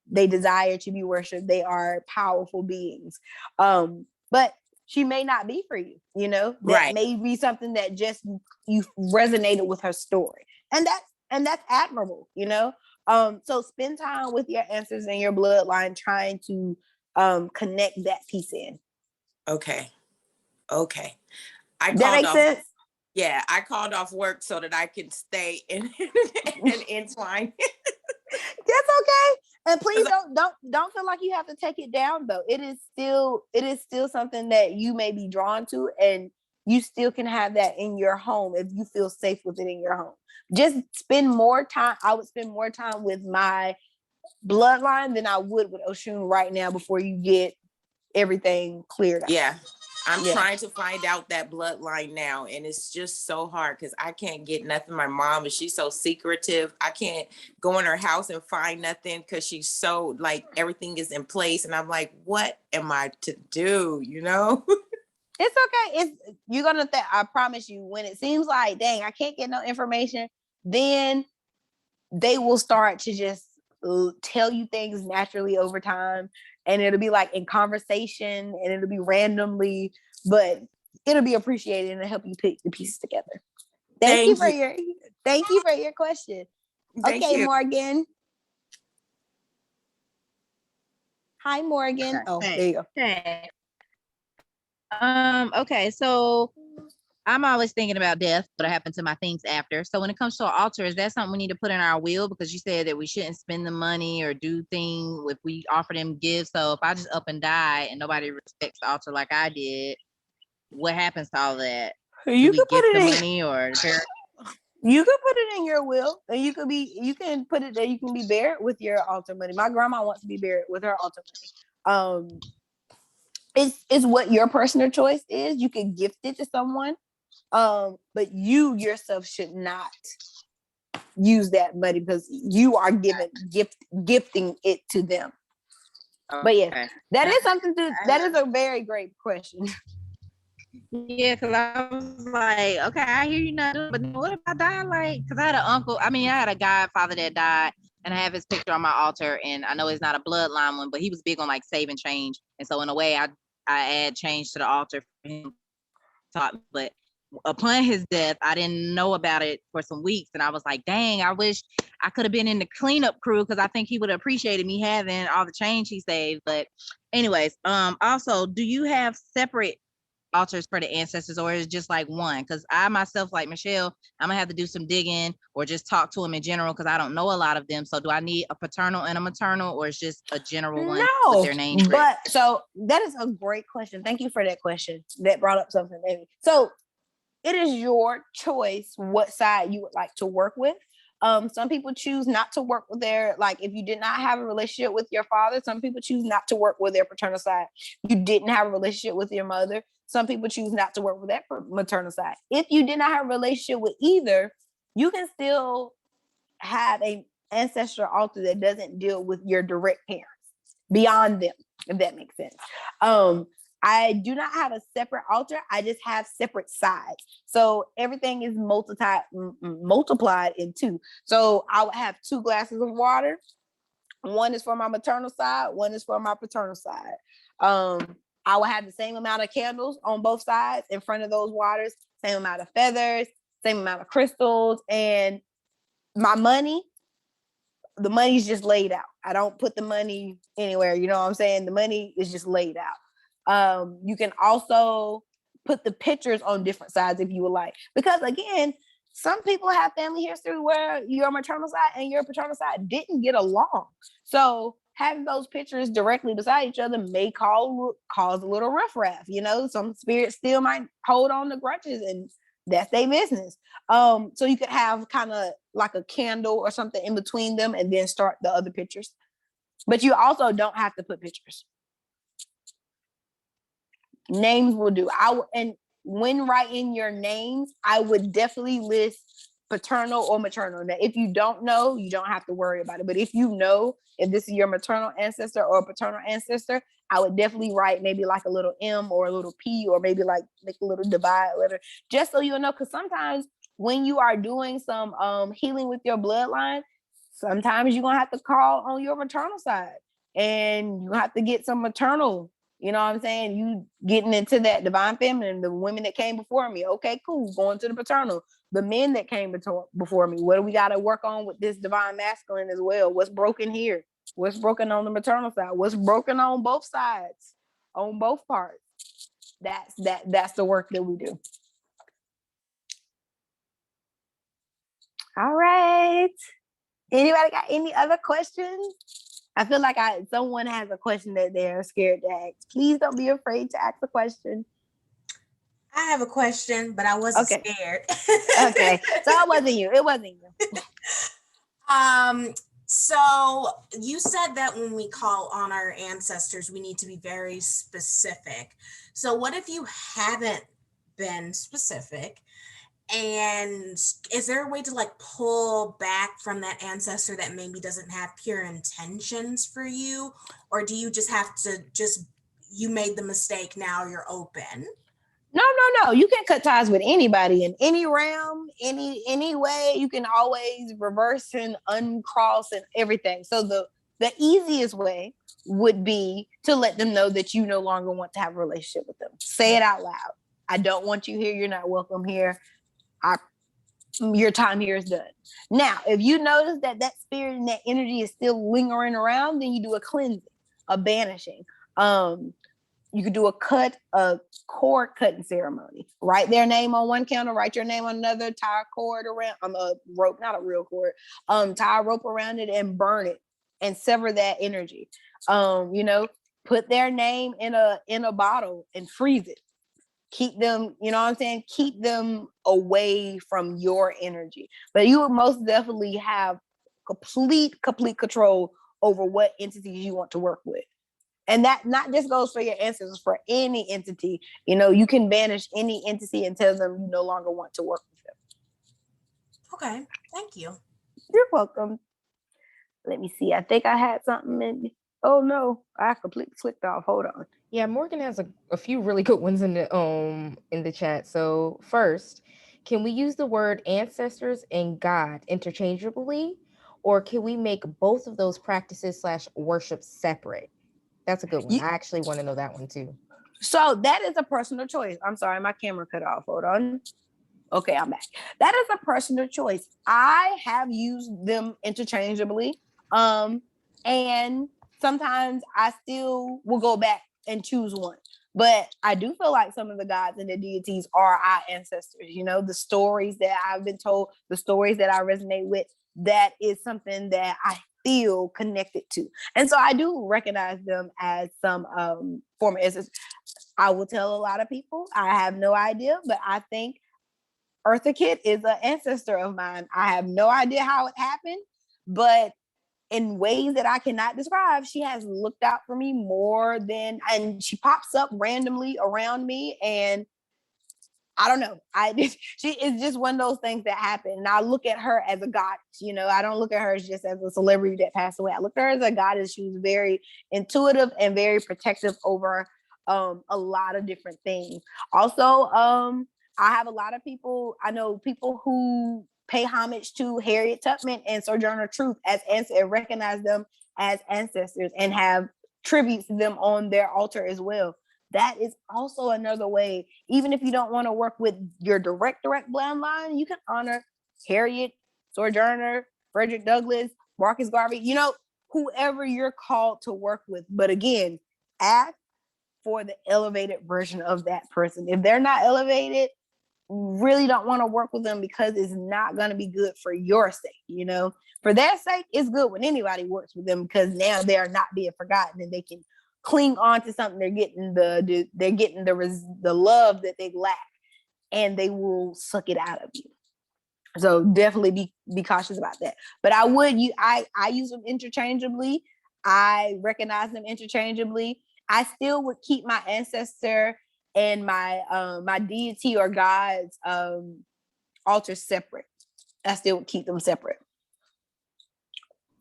they desire to be worshipped. They are powerful beings. But she may not be for you, that right. may be something that just you resonated with her story. And that's admirable, so spend time with your ancestors and your bloodline, trying to connect that piece in. Okay. That makes sense? Yeah, I called off work so that I could stay and entwine. That's okay. And please don't feel like you have to take it down, though. It is still something that you may be drawn to, and you still can have that in your home if you feel safe with it in your home. Just spend more time. I would spend more time with my bloodline than I would with Oshun right now before you get everything cleared up. Yeah. I'm trying to find out that bloodline now, and it's just so hard because I can't get nothing. My mom, she's so secretive. I can't go in her house and find nothing because she's so like everything is in place, and I'm like, what am I to do? It's okay. You're gonna. I promise you. When it seems like, dang, I can't get no information, then they will start to just tell you things naturally over time, and it'll be like in conversation, and it'll be randomly, but it'll be appreciated and it'll help you put the pieces together. Thank you for your question. Thank you. Morgan. Hi, Morgan. Okay. Oh, there you go. Okay. Okay, so I'm always thinking about death, what happened to my things after. So when it comes to an altar, is that something we need to put in our will? Because you said that we shouldn't spend the money or do things if we offer them gifts. So if I just up and die and nobody respects the altar like I did, what happens to all that? You can put it in money or you can put it in your will, and you can put it there. You can be buried with your altar money. My grandma wants to be buried with her altar money. it's what your personal choice is. You can gift it to someone, but you yourself should not use that money because you are gifting it to them. But yes, that is a very great question. Yeah, because I was like, okay, I hear you not doing, but what if I die? Like, because I had an uncle, I mean, I had a godfather that died, and I have his picture on my altar, and I know it's not a bloodline one, but he was big on like saving change, and so in a way, I add change to the altar for him. But upon his death, I didn't know about it for some weeks, and I was like, dang, I wish I could have been in the cleanup crew because I think he would have appreciated me having all the change he saved. But anyways, also, do you have separate altars for the ancestors, or is it just like one? Because I myself, like Michelle, I'm gonna have to do some digging or just talk to them in general because I don't know a lot of them. So do I need a paternal and a maternal, or it's just a general one with their names? But so that is a great question. Thank you for that question. That brought up something, baby. So it is your choice what side you would like to work with. Some people choose not to work with their, like, if you did not have a relationship with your father, some people choose not to work with their paternal side. You didn't have a relationship with your mother, some people choose not to work with that maternal side. If you did not have a relationship with either, you can still have a ancestral altar that doesn't deal with your direct parents, beyond them, if that makes sense. I do not have a separate altar. I just have separate sides. So everything is multiplied in two. So I would have 2 glasses of water. One is for my maternal side. One is for my paternal side. I would have the same amount of candles on both sides in front of those waters, same amount of feathers, same amount of crystals, and my money, the money's just laid out. I don't put the money anywhere. You know what I'm saying? The money is just laid out. You can also put the pictures on different sides if you would like. Because again, some people have family history where your maternal side and your paternal side didn't get along. So having those pictures directly beside each other may cause a little riffraff. You know, some spirits still might hold on to grudges, and that's their business. So you could have kind of like a candle or something in between them and then start the other pictures. But you also don't have to put pictures. Names will do. And when writing your names, I would definitely list paternal or maternal. Now, if you don't know, you don't have to worry about it. But if you know if this is your maternal ancestor or paternal ancestor, I would definitely write maybe like a little M or a little P, or maybe like make a little divide letter, just so you'll know. Because sometimes when you are doing some healing with your bloodline, sometimes you're gonna have to call on your maternal side, and you have to get some maternal. You know what I'm saying? You getting into that divine feminine, the women that came before me. Okay, cool. Going to the paternal. The men that came before me. What do we got to work on with this divine masculine as well? What's broken here? What's broken on the maternal side? What's broken on both sides? On both parts? That's the work that we do. All right. Anybody got any other questions? I feel like someone has a question that they're scared to ask. Please don't be afraid to ask a question. I have a question, but I wasn't scared. Okay. So it wasn't you. It wasn't you. So you said that when we call on our ancestors, we need to be very specific. So what if you haven't been specific? And is there a way to like pull back from that ancestor that maybe doesn't have pure intentions for you? Or do you just have to you made the mistake, now you're open? No. You can cut ties with anybody in any realm, any way. You can always reverse and uncross and everything. So the easiest way would be to let them know that you no longer want to have a relationship with them. Say it out loud. I don't want you here. You're not welcome here. Your time here is done. Now, if you notice that spirit and that energy is still lingering around, then you do a cleansing, a banishing. You could do a cord cutting ceremony. Write their name on one candle, write your name on another, tie a cord around, a rope, not a real cord, tie a rope around it and burn it and sever that energy. Put their name in a bottle and freeze it. Keep them, you know what I'm saying? Keep them away from your energy. But you would most definitely have complete control over what entities you want to work with. And that not just goes for your ancestors, for any entity. You know, you can banish any entity and tell them you no longer want to work with them. Okay, thank you. You're welcome. Let me see. I think I had something in. Oh no, I completely clicked off. Hold on. Yeah, Morgan has a few really good ones in the chat. So first, can we use the word ancestors and God interchangeably, or can we make both of those practices / worship separate? That's a good one. You, I actually want to know that one too. so that is a personal choice. I'm sorry, my camera cut off. Hold on. Okay, I'm back. That is a personal choice. I have used them interchangeably. And sometimes I still will go back and choose one. But I do feel like some of the gods and the deities are our ancestors. You know, the stories that I've been told, the stories that I resonate with, that is something that I feel connected to. And so I do recognize them as some form of ancestors. I will tell a lot of people, I have no idea, but I think Eartha Kitt is an ancestor of mine. I have no idea how it happened, but in ways that I cannot describe, she has looked out for me more than, and she pops up randomly around me. And I don't know. She is just one of those things that happen. And I look at her as a goddess. You know, I don't look at her as just as a celebrity that passed away. I look at her as a goddess. She was very intuitive and very protective over a lot of different things. Also, I have a lot of people. I know people who pay homage to Harriet Tubman and Sojourner Truth as ancestors, recognize them as ancestors, and have tributes to them on their altar as well. That is also another way. Even if you don't want to work with your direct bloodline, you can honor Harriet, Sojourner, Frederick Douglass, Marcus Garvey, you know, whoever you're called to work with. But again, ask for the elevated version of that person. If they're not elevated, really don't want to work with them, because it's not going to be good for your sake. You know, for their sake, it's good when anybody works with them, because now they are not being forgotten and they can cling on to something. They're getting the love that they lack, and they will suck it out of you. So definitely be cautious about that. But I use them interchangeably. I recognize them interchangeably. I still would keep my ancestor and my my deity or God's altar separate. I still would keep them separate.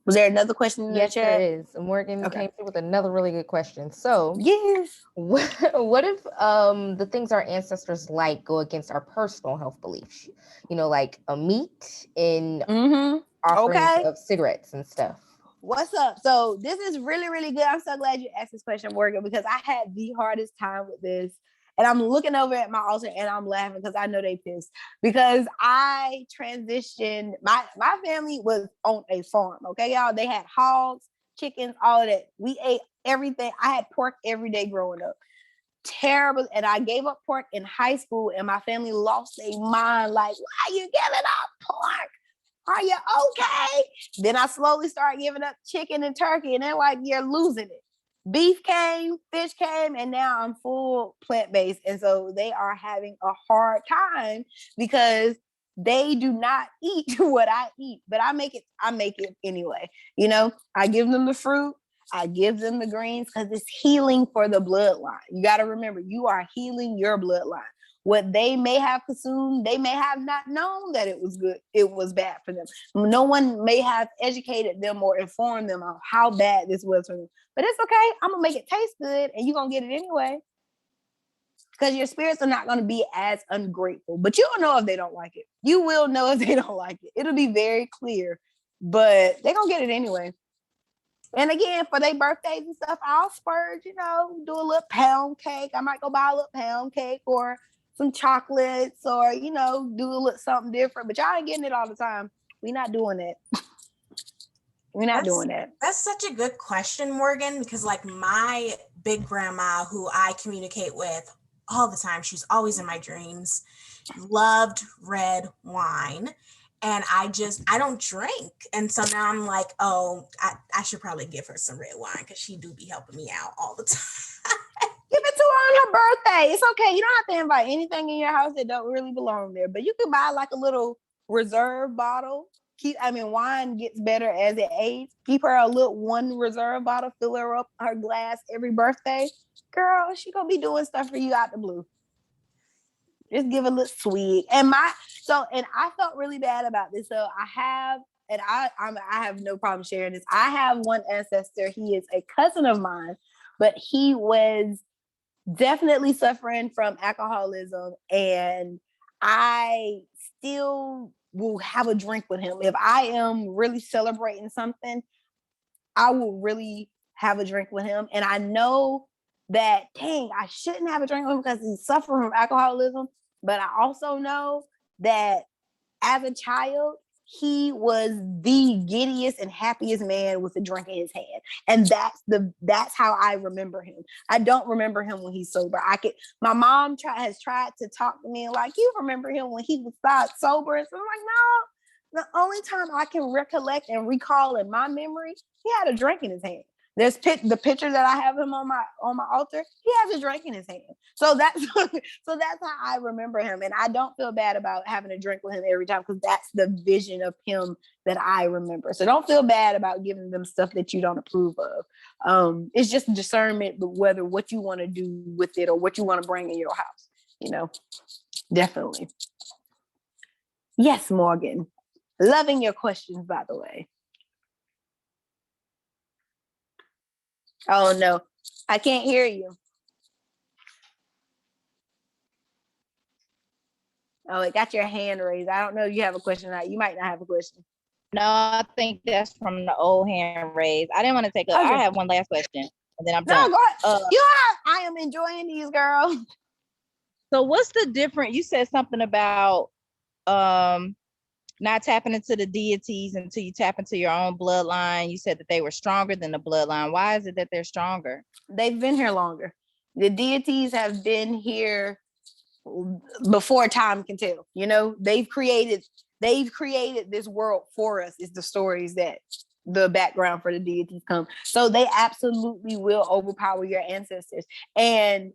Was there another question in the Yes, chat? there is. Morgan came through with another really good question. So, yes, what if the things our ancestors like go against our personal health beliefs? You know, like a meat and offerings of cigarettes and stuff. What's up? So this is really, really good. I'm so glad you asked this question, Morgan, because I had the hardest time with this. And I'm looking over at my altar and I'm laughing because I know they pissed. Because I transitioned, my family was on a farm, okay, y'all? They had hogs, chickens, all of that. We ate everything. I had pork every day growing up. Terrible. And I gave up pork in high school, and my family lost their mind. Like, why are you giving up pork? Are you okay? Then I slowly started giving up chicken and turkey, and they're like, you're losing it. Beef came, fish came, and now I'm full plant-based. And so they are having a hard time because they do not eat what I eat, but I make it anyway. You know, I give them the fruit, I give them the greens, because it's healing for the bloodline. You got to remember, you are healing your bloodline. What they may have consumed, they may have not known that it was good, it was bad for them. No one may have educated them or informed them on how bad this was for them. But it's okay. I'm gonna make it taste good, and you're gonna get it anyway. Because your spirits are not gonna be as ungrateful. But you'll know if they don't like it. You will know if they don't like it. It'll be very clear. But they're gonna get it anyway. And again, for their birthdays and stuff, I'll splurge, you know, do a little pound cake. I might go buy a little pound cake or some chocolates, or, you know, do a little something different. But y'all ain't getting it all the time. We're not doing that. We're not doing that. That's such a good question, Morgan, because like my big grandma, who I communicate with all the time, she's always in my dreams, loved red wine. And I don't drink. And so now I'm like, oh, I should probably give her some red wine, because she do be helping me out all the time. Give it to her on her birthday. It's okay. You don't have to invite anything in your house that don't really belong there. But you could buy like a little reserve bottle wine gets better as it ages. Keep her a little one reserve bottle, fill her up her glass every birthday. Girl, she gonna be doing stuff for you out the blue. Just give a little sweet. And I felt really bad about this. So I have no problem sharing this. I have one ancestor. He is a cousin of mine, but he was definitely suffering from alcoholism, and I still will have a drink with him. If I am really celebrating something, I will really have a drink with him. And I know that, dang, I shouldn't have a drink with him because he's suffering from alcoholism. But I also know that as a child, he was the giddiest and happiest man with a drink in his hand. And that's how I remember him. I don't remember him when he's sober. My mom has tried to talk to me and like, you remember him when he was sober. And so I'm like, no, the only time I can recollect and recall in my memory, he had a drink in his hand. There's the picture that I have him on my altar. He has a drink in his hand. So that's how I remember him. And I don't feel bad about having a drink with him every time because that's the vision of him that I remember. So don't feel bad about giving them stuff that you don't approve of. It's just discernment whether what you want to do with it or what you want to bring in your house. Definitely. Yes, Morgan. Loving your questions, by the way. Oh, no, I can't hear you. Oh, it got your hand raised. I don't know if you have a question or not. You might not have a question. No, I think that's from the old hand raised. I didn't want to take up. Okay. I have one last question, and then I'm done. No, go ahead. I am enjoying these, girls. So what's the difference? You said something about not tapping into the deities until you tap into your own bloodline. You said that they were stronger than the bloodline. Why is it that they're stronger? They've been here longer. The deities have been here before time can tell. They've created this world for us, is the stories that the background for the deities come. So they absolutely will overpower your ancestors. And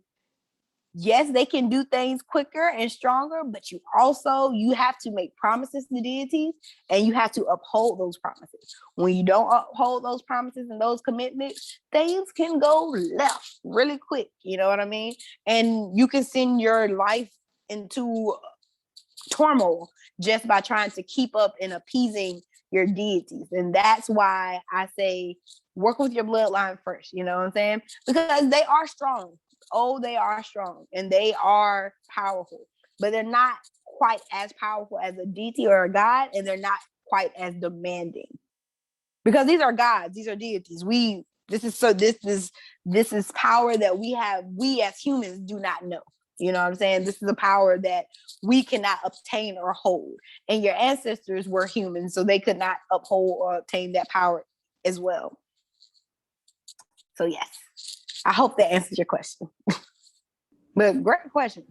yes, they can do things quicker and stronger, but you have to make promises to deities and you have to uphold those promises. When you don't uphold those promises and those commitments, things can go left really quick. You know what I mean? And you can send your life into turmoil just by trying to keep up and appeasing your deities. And that's why I say work with your bloodline first. You know what I'm saying? Because they are strong. Oh, they are strong and they are powerful, but they're not quite as powerful as a deity or a god, and they're not quite as demanding because these are gods, these are deities. This is power that we as humans do not know. You know what I'm saying? This is a power that we cannot obtain or hold, and your ancestors were humans, so they could not uphold or obtain that power as well. So yes, I hope that answers your question. But great question.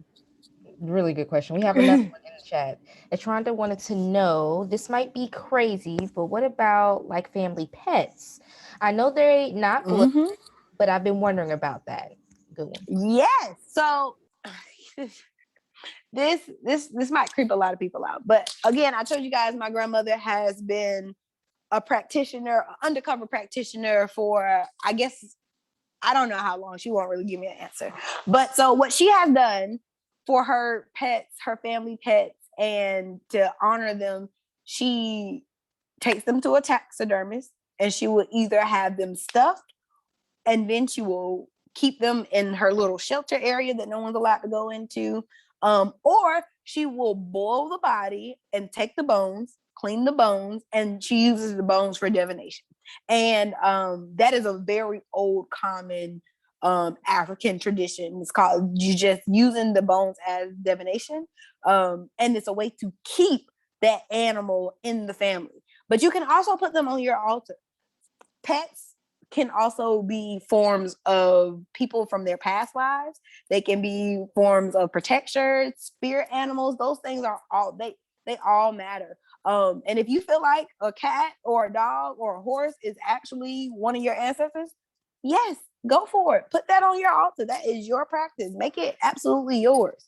Really good question. We have another one in the chat. Atronda wanted to know, this might be crazy, but what about like family pets? I know they're not blood, but I've been wondering about that. Good one. Yes. So this might creep a lot of people out. But again, I told you guys my grandmother has been a practitioner, an undercover practitioner for, I guess, I don't know how long. She won't really give me an answer. But so what she has done for her pets, her family pets, and to honor them, she takes them to a taxidermist and she will either have them stuffed and then she will keep them in her little shelter area that no one's allowed to go into. Or she will boil the body and take the bones, clean the bones, and she uses the bones for divination. And that is a very old, common African tradition. It's called you just using the bones as divination. And it's a way to keep that animal in the family. But you can also put them on your altar. Pets can also be forms of people from their past lives. They can be forms of protection, spirit animals. Those things are all, they all matter. And if you feel like a cat or a dog or a horse is actually one of your ancestors, yes, go for it. Put that on your altar. That is your practice. Make it absolutely yours.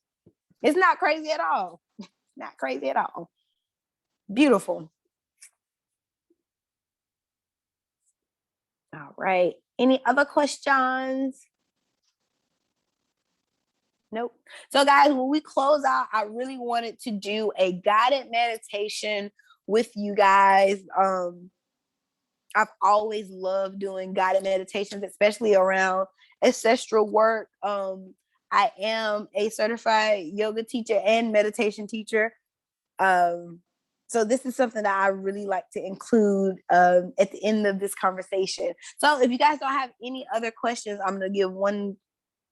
It's not crazy at all. Not crazy at all. Beautiful. All right. Any other questions? Nope. So guys, when we close out, I really wanted to do a guided meditation with you guys. I've always loved doing guided meditations, especially around ancestral work. I am a certified yoga teacher and meditation teacher. So this is something that I really like to include at the end of this conversation. So if you guys don't have any other questions, I'm going to give one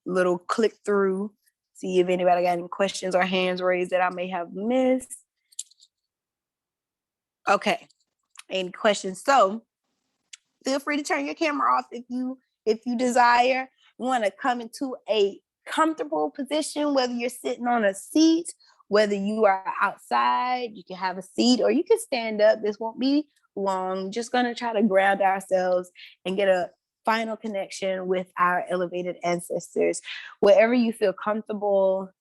little click through, see if anybody got any questions or hands raised that I may have missed. Okay, any questions? So feel free to turn your camera off if you desire. You want to come into a comfortable position, whether you're sitting on a seat, whether you are outside, you can have a seat or you can stand up. This won't be long. Just going to try to ground ourselves and get a final connection with our elevated ancestors. Wherever you feel comfortable,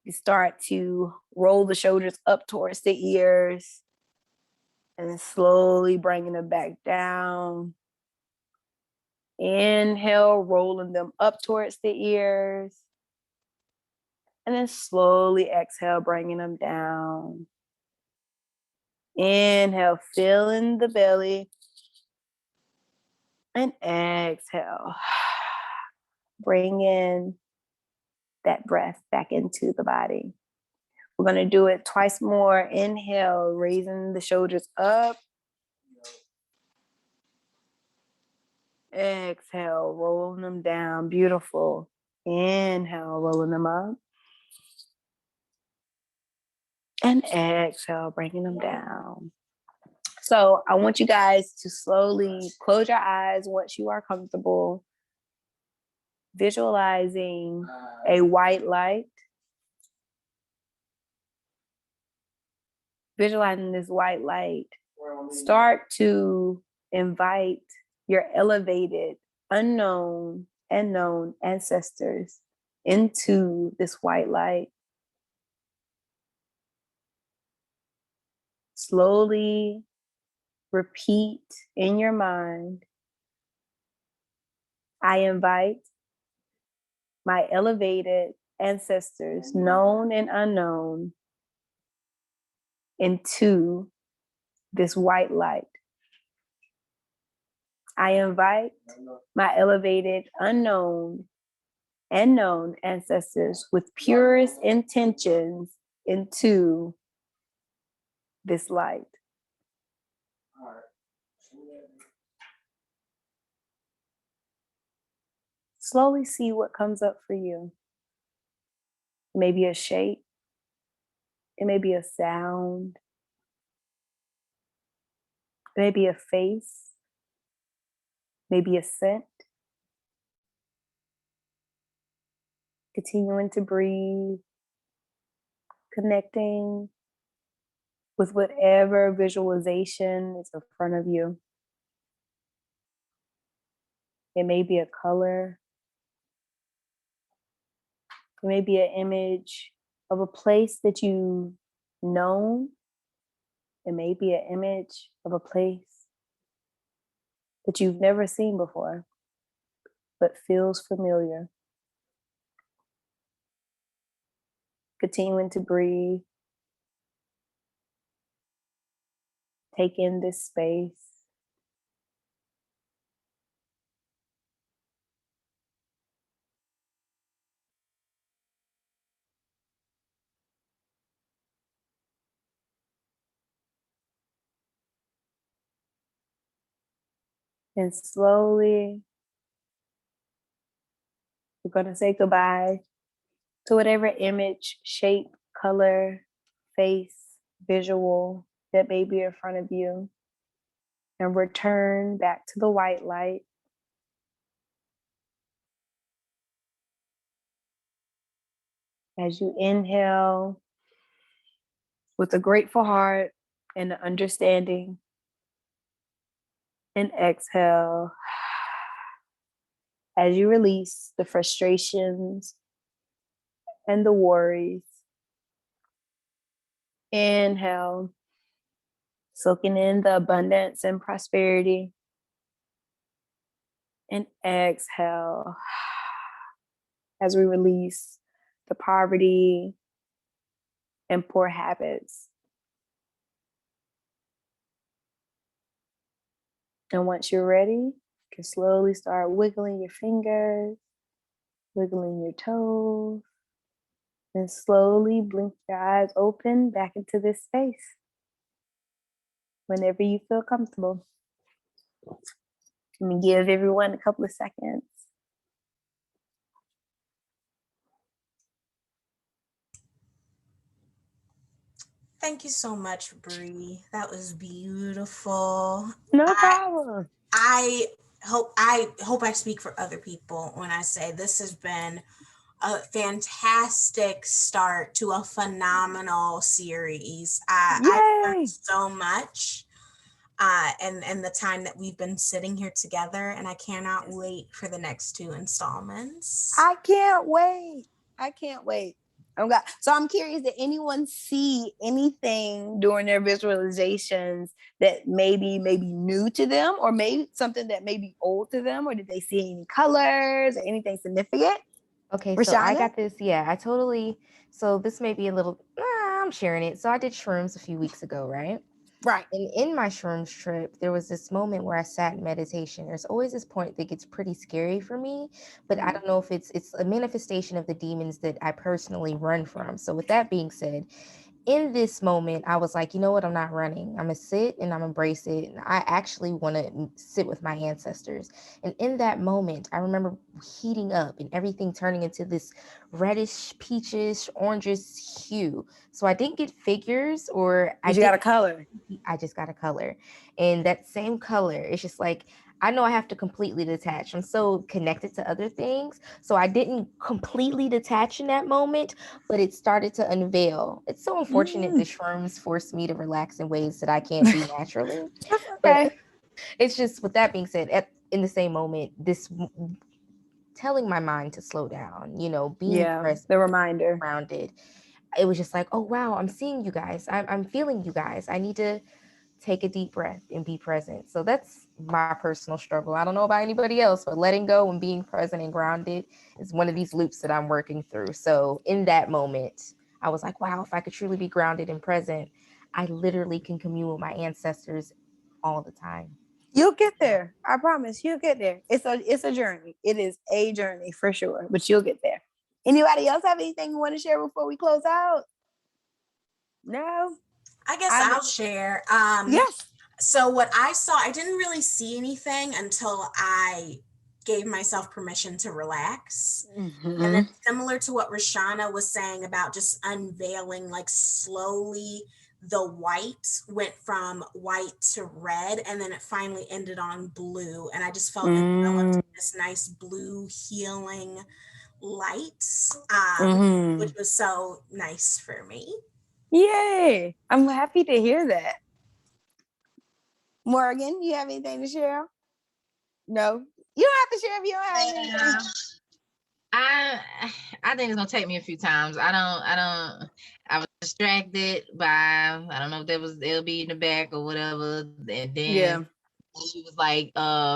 you start to roll the shoulders up towards the ears and then slowly bringing them back down. Inhale, rolling them up towards the ears. And then slowly exhale, bringing them down. Inhale, filling the belly. And exhale. Bring in that breath back into the body. We're going to do it twice more. Inhale, raising the shoulders up. Exhale, rolling them down. Beautiful. Inhale, rolling them up. And exhale, bringing them down. So I want you guys to slowly close your eyes once you are comfortable, visualizing a white light. Visualizing this white light. Start to invite your elevated, unknown, and known ancestors into this white light. Slowly repeat in your mind, I invite my elevated ancestors, known and unknown, into this white light. I invite my elevated, unknown, and known ancestors with purest intentions into this light. Slowly see what comes up for you. It may be a shape. It may be a sound. It may be a face. Maybe a scent. Continuing to breathe. Connecting with whatever visualization is in front of you. It may be a color. It may be an image of a place that you've known. It may be an image of a place that you've never seen before, but feels familiar. Continuing to breathe. Take in this space. And slowly, we're going to say goodbye to whatever image, shape, color, face, visual that may be in front of you. And return back to the white light. As you inhale with a grateful heart and an understanding, and exhale as you release the frustrations and the worries. Inhale, soaking in the abundance and prosperity. And exhale as we release the poverty and poor habits. And once you're ready, you can slowly start wiggling your fingers, wiggling your toes, and slowly blink your eyes open back into this space whenever you feel comfortable. Let me give everyone a couple of seconds. Thank you so much, Bree. That was beautiful. No problem. I hope I speak for other people when I say this has been a fantastic start to a phenomenal series. I learned Yay! so much, and the time that we've been sitting here together, and I cannot wait for the next two installments. I can't wait. I can't wait. So I'm curious, did anyone see anything during their visualizations that maybe new to them, or maybe something that may be old to them, or did they see any colors or anything significant? Okay, so I Rashonda? got this. Yeah, I totally. So this may be a little. I'm sharing it. So I did shrooms a few weeks ago, right? Right. And in my shrooms trip, there was this moment where I sat in meditation. There's always this point that gets pretty scary for me, but I don't know if it's a manifestation of the demons that I personally run from. So with that being said, in this moment, I was like, you know what? I'm not running. I'm gonna sit and I'm gonna embrace it. And I actually want to sit with my ancestors. And in that moment, I remember heating up and everything turning into this reddish, peachish, orangish hue. So I didn't get figures, or I But you got a didn't. color. I just got a color. And that same color, it's just like, I know I have to completely detach. I'm so connected to other things. So I didn't completely detach in that moment, but it started to unveil. It's so unfortunate the shrooms forced me to relax in ways that I can't do naturally. That's But okay. it's just, with that being said, in the same moment, this telling my mind to slow down, being Yeah, present, the reminder. grounded. It was just like, oh, wow, I'm seeing you guys. I'm feeling you guys. I need to take a deep breath and be present. So that's my personal struggle. I don't know about anybody else, but letting go and being present and grounded is one of these loops that I'm working through. So in that moment, I was like, wow, if I could truly be grounded and present, I literally can commune with my ancestors all the time. You'll get there. I promise you'll get there. It's a journey. It is a journey for sure, but you'll get there. Anybody else have anything you want to share before we close out? No? I guess I I'll share. Yes. So what I saw, I didn't really see anything until I gave myself permission to relax. And then, Mm-hmm. similar to what Rashana was saying about just unveiling, like slowly the white went from white to red, and then it finally ended on blue. And I just felt enveloped in this nice blue healing light, Mm-hmm. which was so nice for me. Yay. I'm happy to hear that. Morgan, you have anything to share? No? You don't have to share if you don't have anything. Yeah. I I think it's gonna take me a few times. I was distracted by, I don't know if it'll be in the back or whatever. And Yeah. then she was like,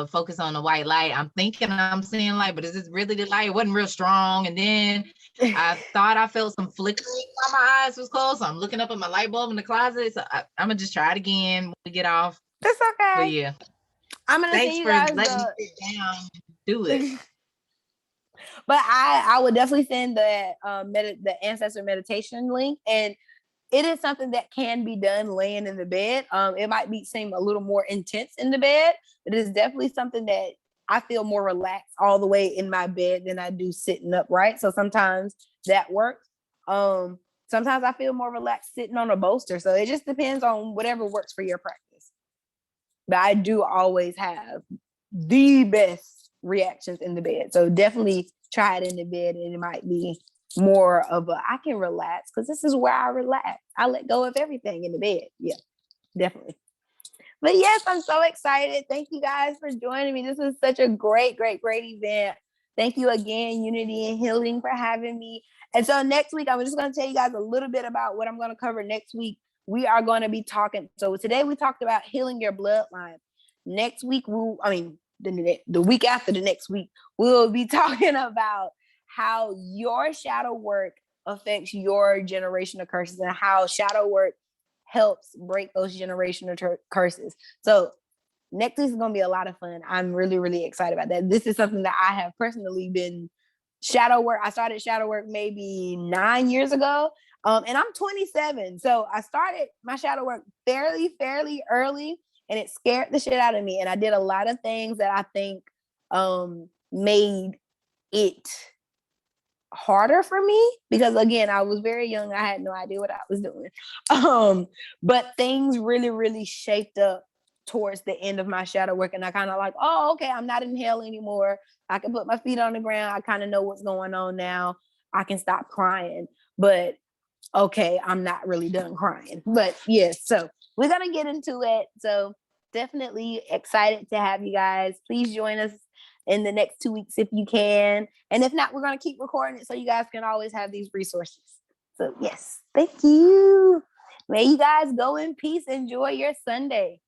focus on the white light. I'm thinking I'm seeing light, but is this really the light? It wasn't real strong. And then I thought I felt some flickering while my eyes was closed. So I'm looking up at my light bulb in the closet. So I'm gonna just try it again when we get off. That's But okay. yeah, I'm gonna send thanks you for guys letting me sit down and do it. but I would definitely send the ancestor meditation link, and it is something that can be done laying in the bed. It might seem a little more intense in the bed, but it is definitely something that I feel more relaxed all the way in my bed than I do sitting upright. So sometimes that works. Sometimes I feel more relaxed sitting on a bolster. So it just depends on whatever works for your practice. But I do always have the best reactions in the bed. So definitely try it in the bed, and it might be more of I can relax, because this is where I relax. I let go of everything in the bed. Yeah, definitely. But yes, I'm so excited. Thank you guys for joining me. This was such a great, great, great event. Thank you again, Unity and Healing, for having me. And so next week, I'm just going to tell you guys a little bit about what I'm going to cover next week. We are going to be talking. So today we talked about healing your bloodline. Next week, the week after the next week, we'll be talking about how your shadow work affects your generational curses and how shadow work helps break those generational curses. So next week is going to be a lot of fun. I'm really, really excited about that. This is something that I have personally been shadow work. I started shadow work maybe 9 years ago. And I'm 27. So I started my shadow work fairly early, and it scared the shit out of me. And I did a lot of things that I think made it harder for me, because again, I was very young. I had no idea what I was doing. But things really shaped up towards the end of my shadow work, and I kind of like, oh, okay, I'm not in hell anymore. I can put my feet on the ground. I kind of know what's going on now. I can stop crying. But okay, I'm not really done crying. But yes, so we're gonna get into it. So definitely excited to have you guys. Please join us in the next 2 weeks if you can. And if not, we're gonna keep recording it so you guys can always have these resources. So yes, thank you. May you guys go in peace. Enjoy your Sunday.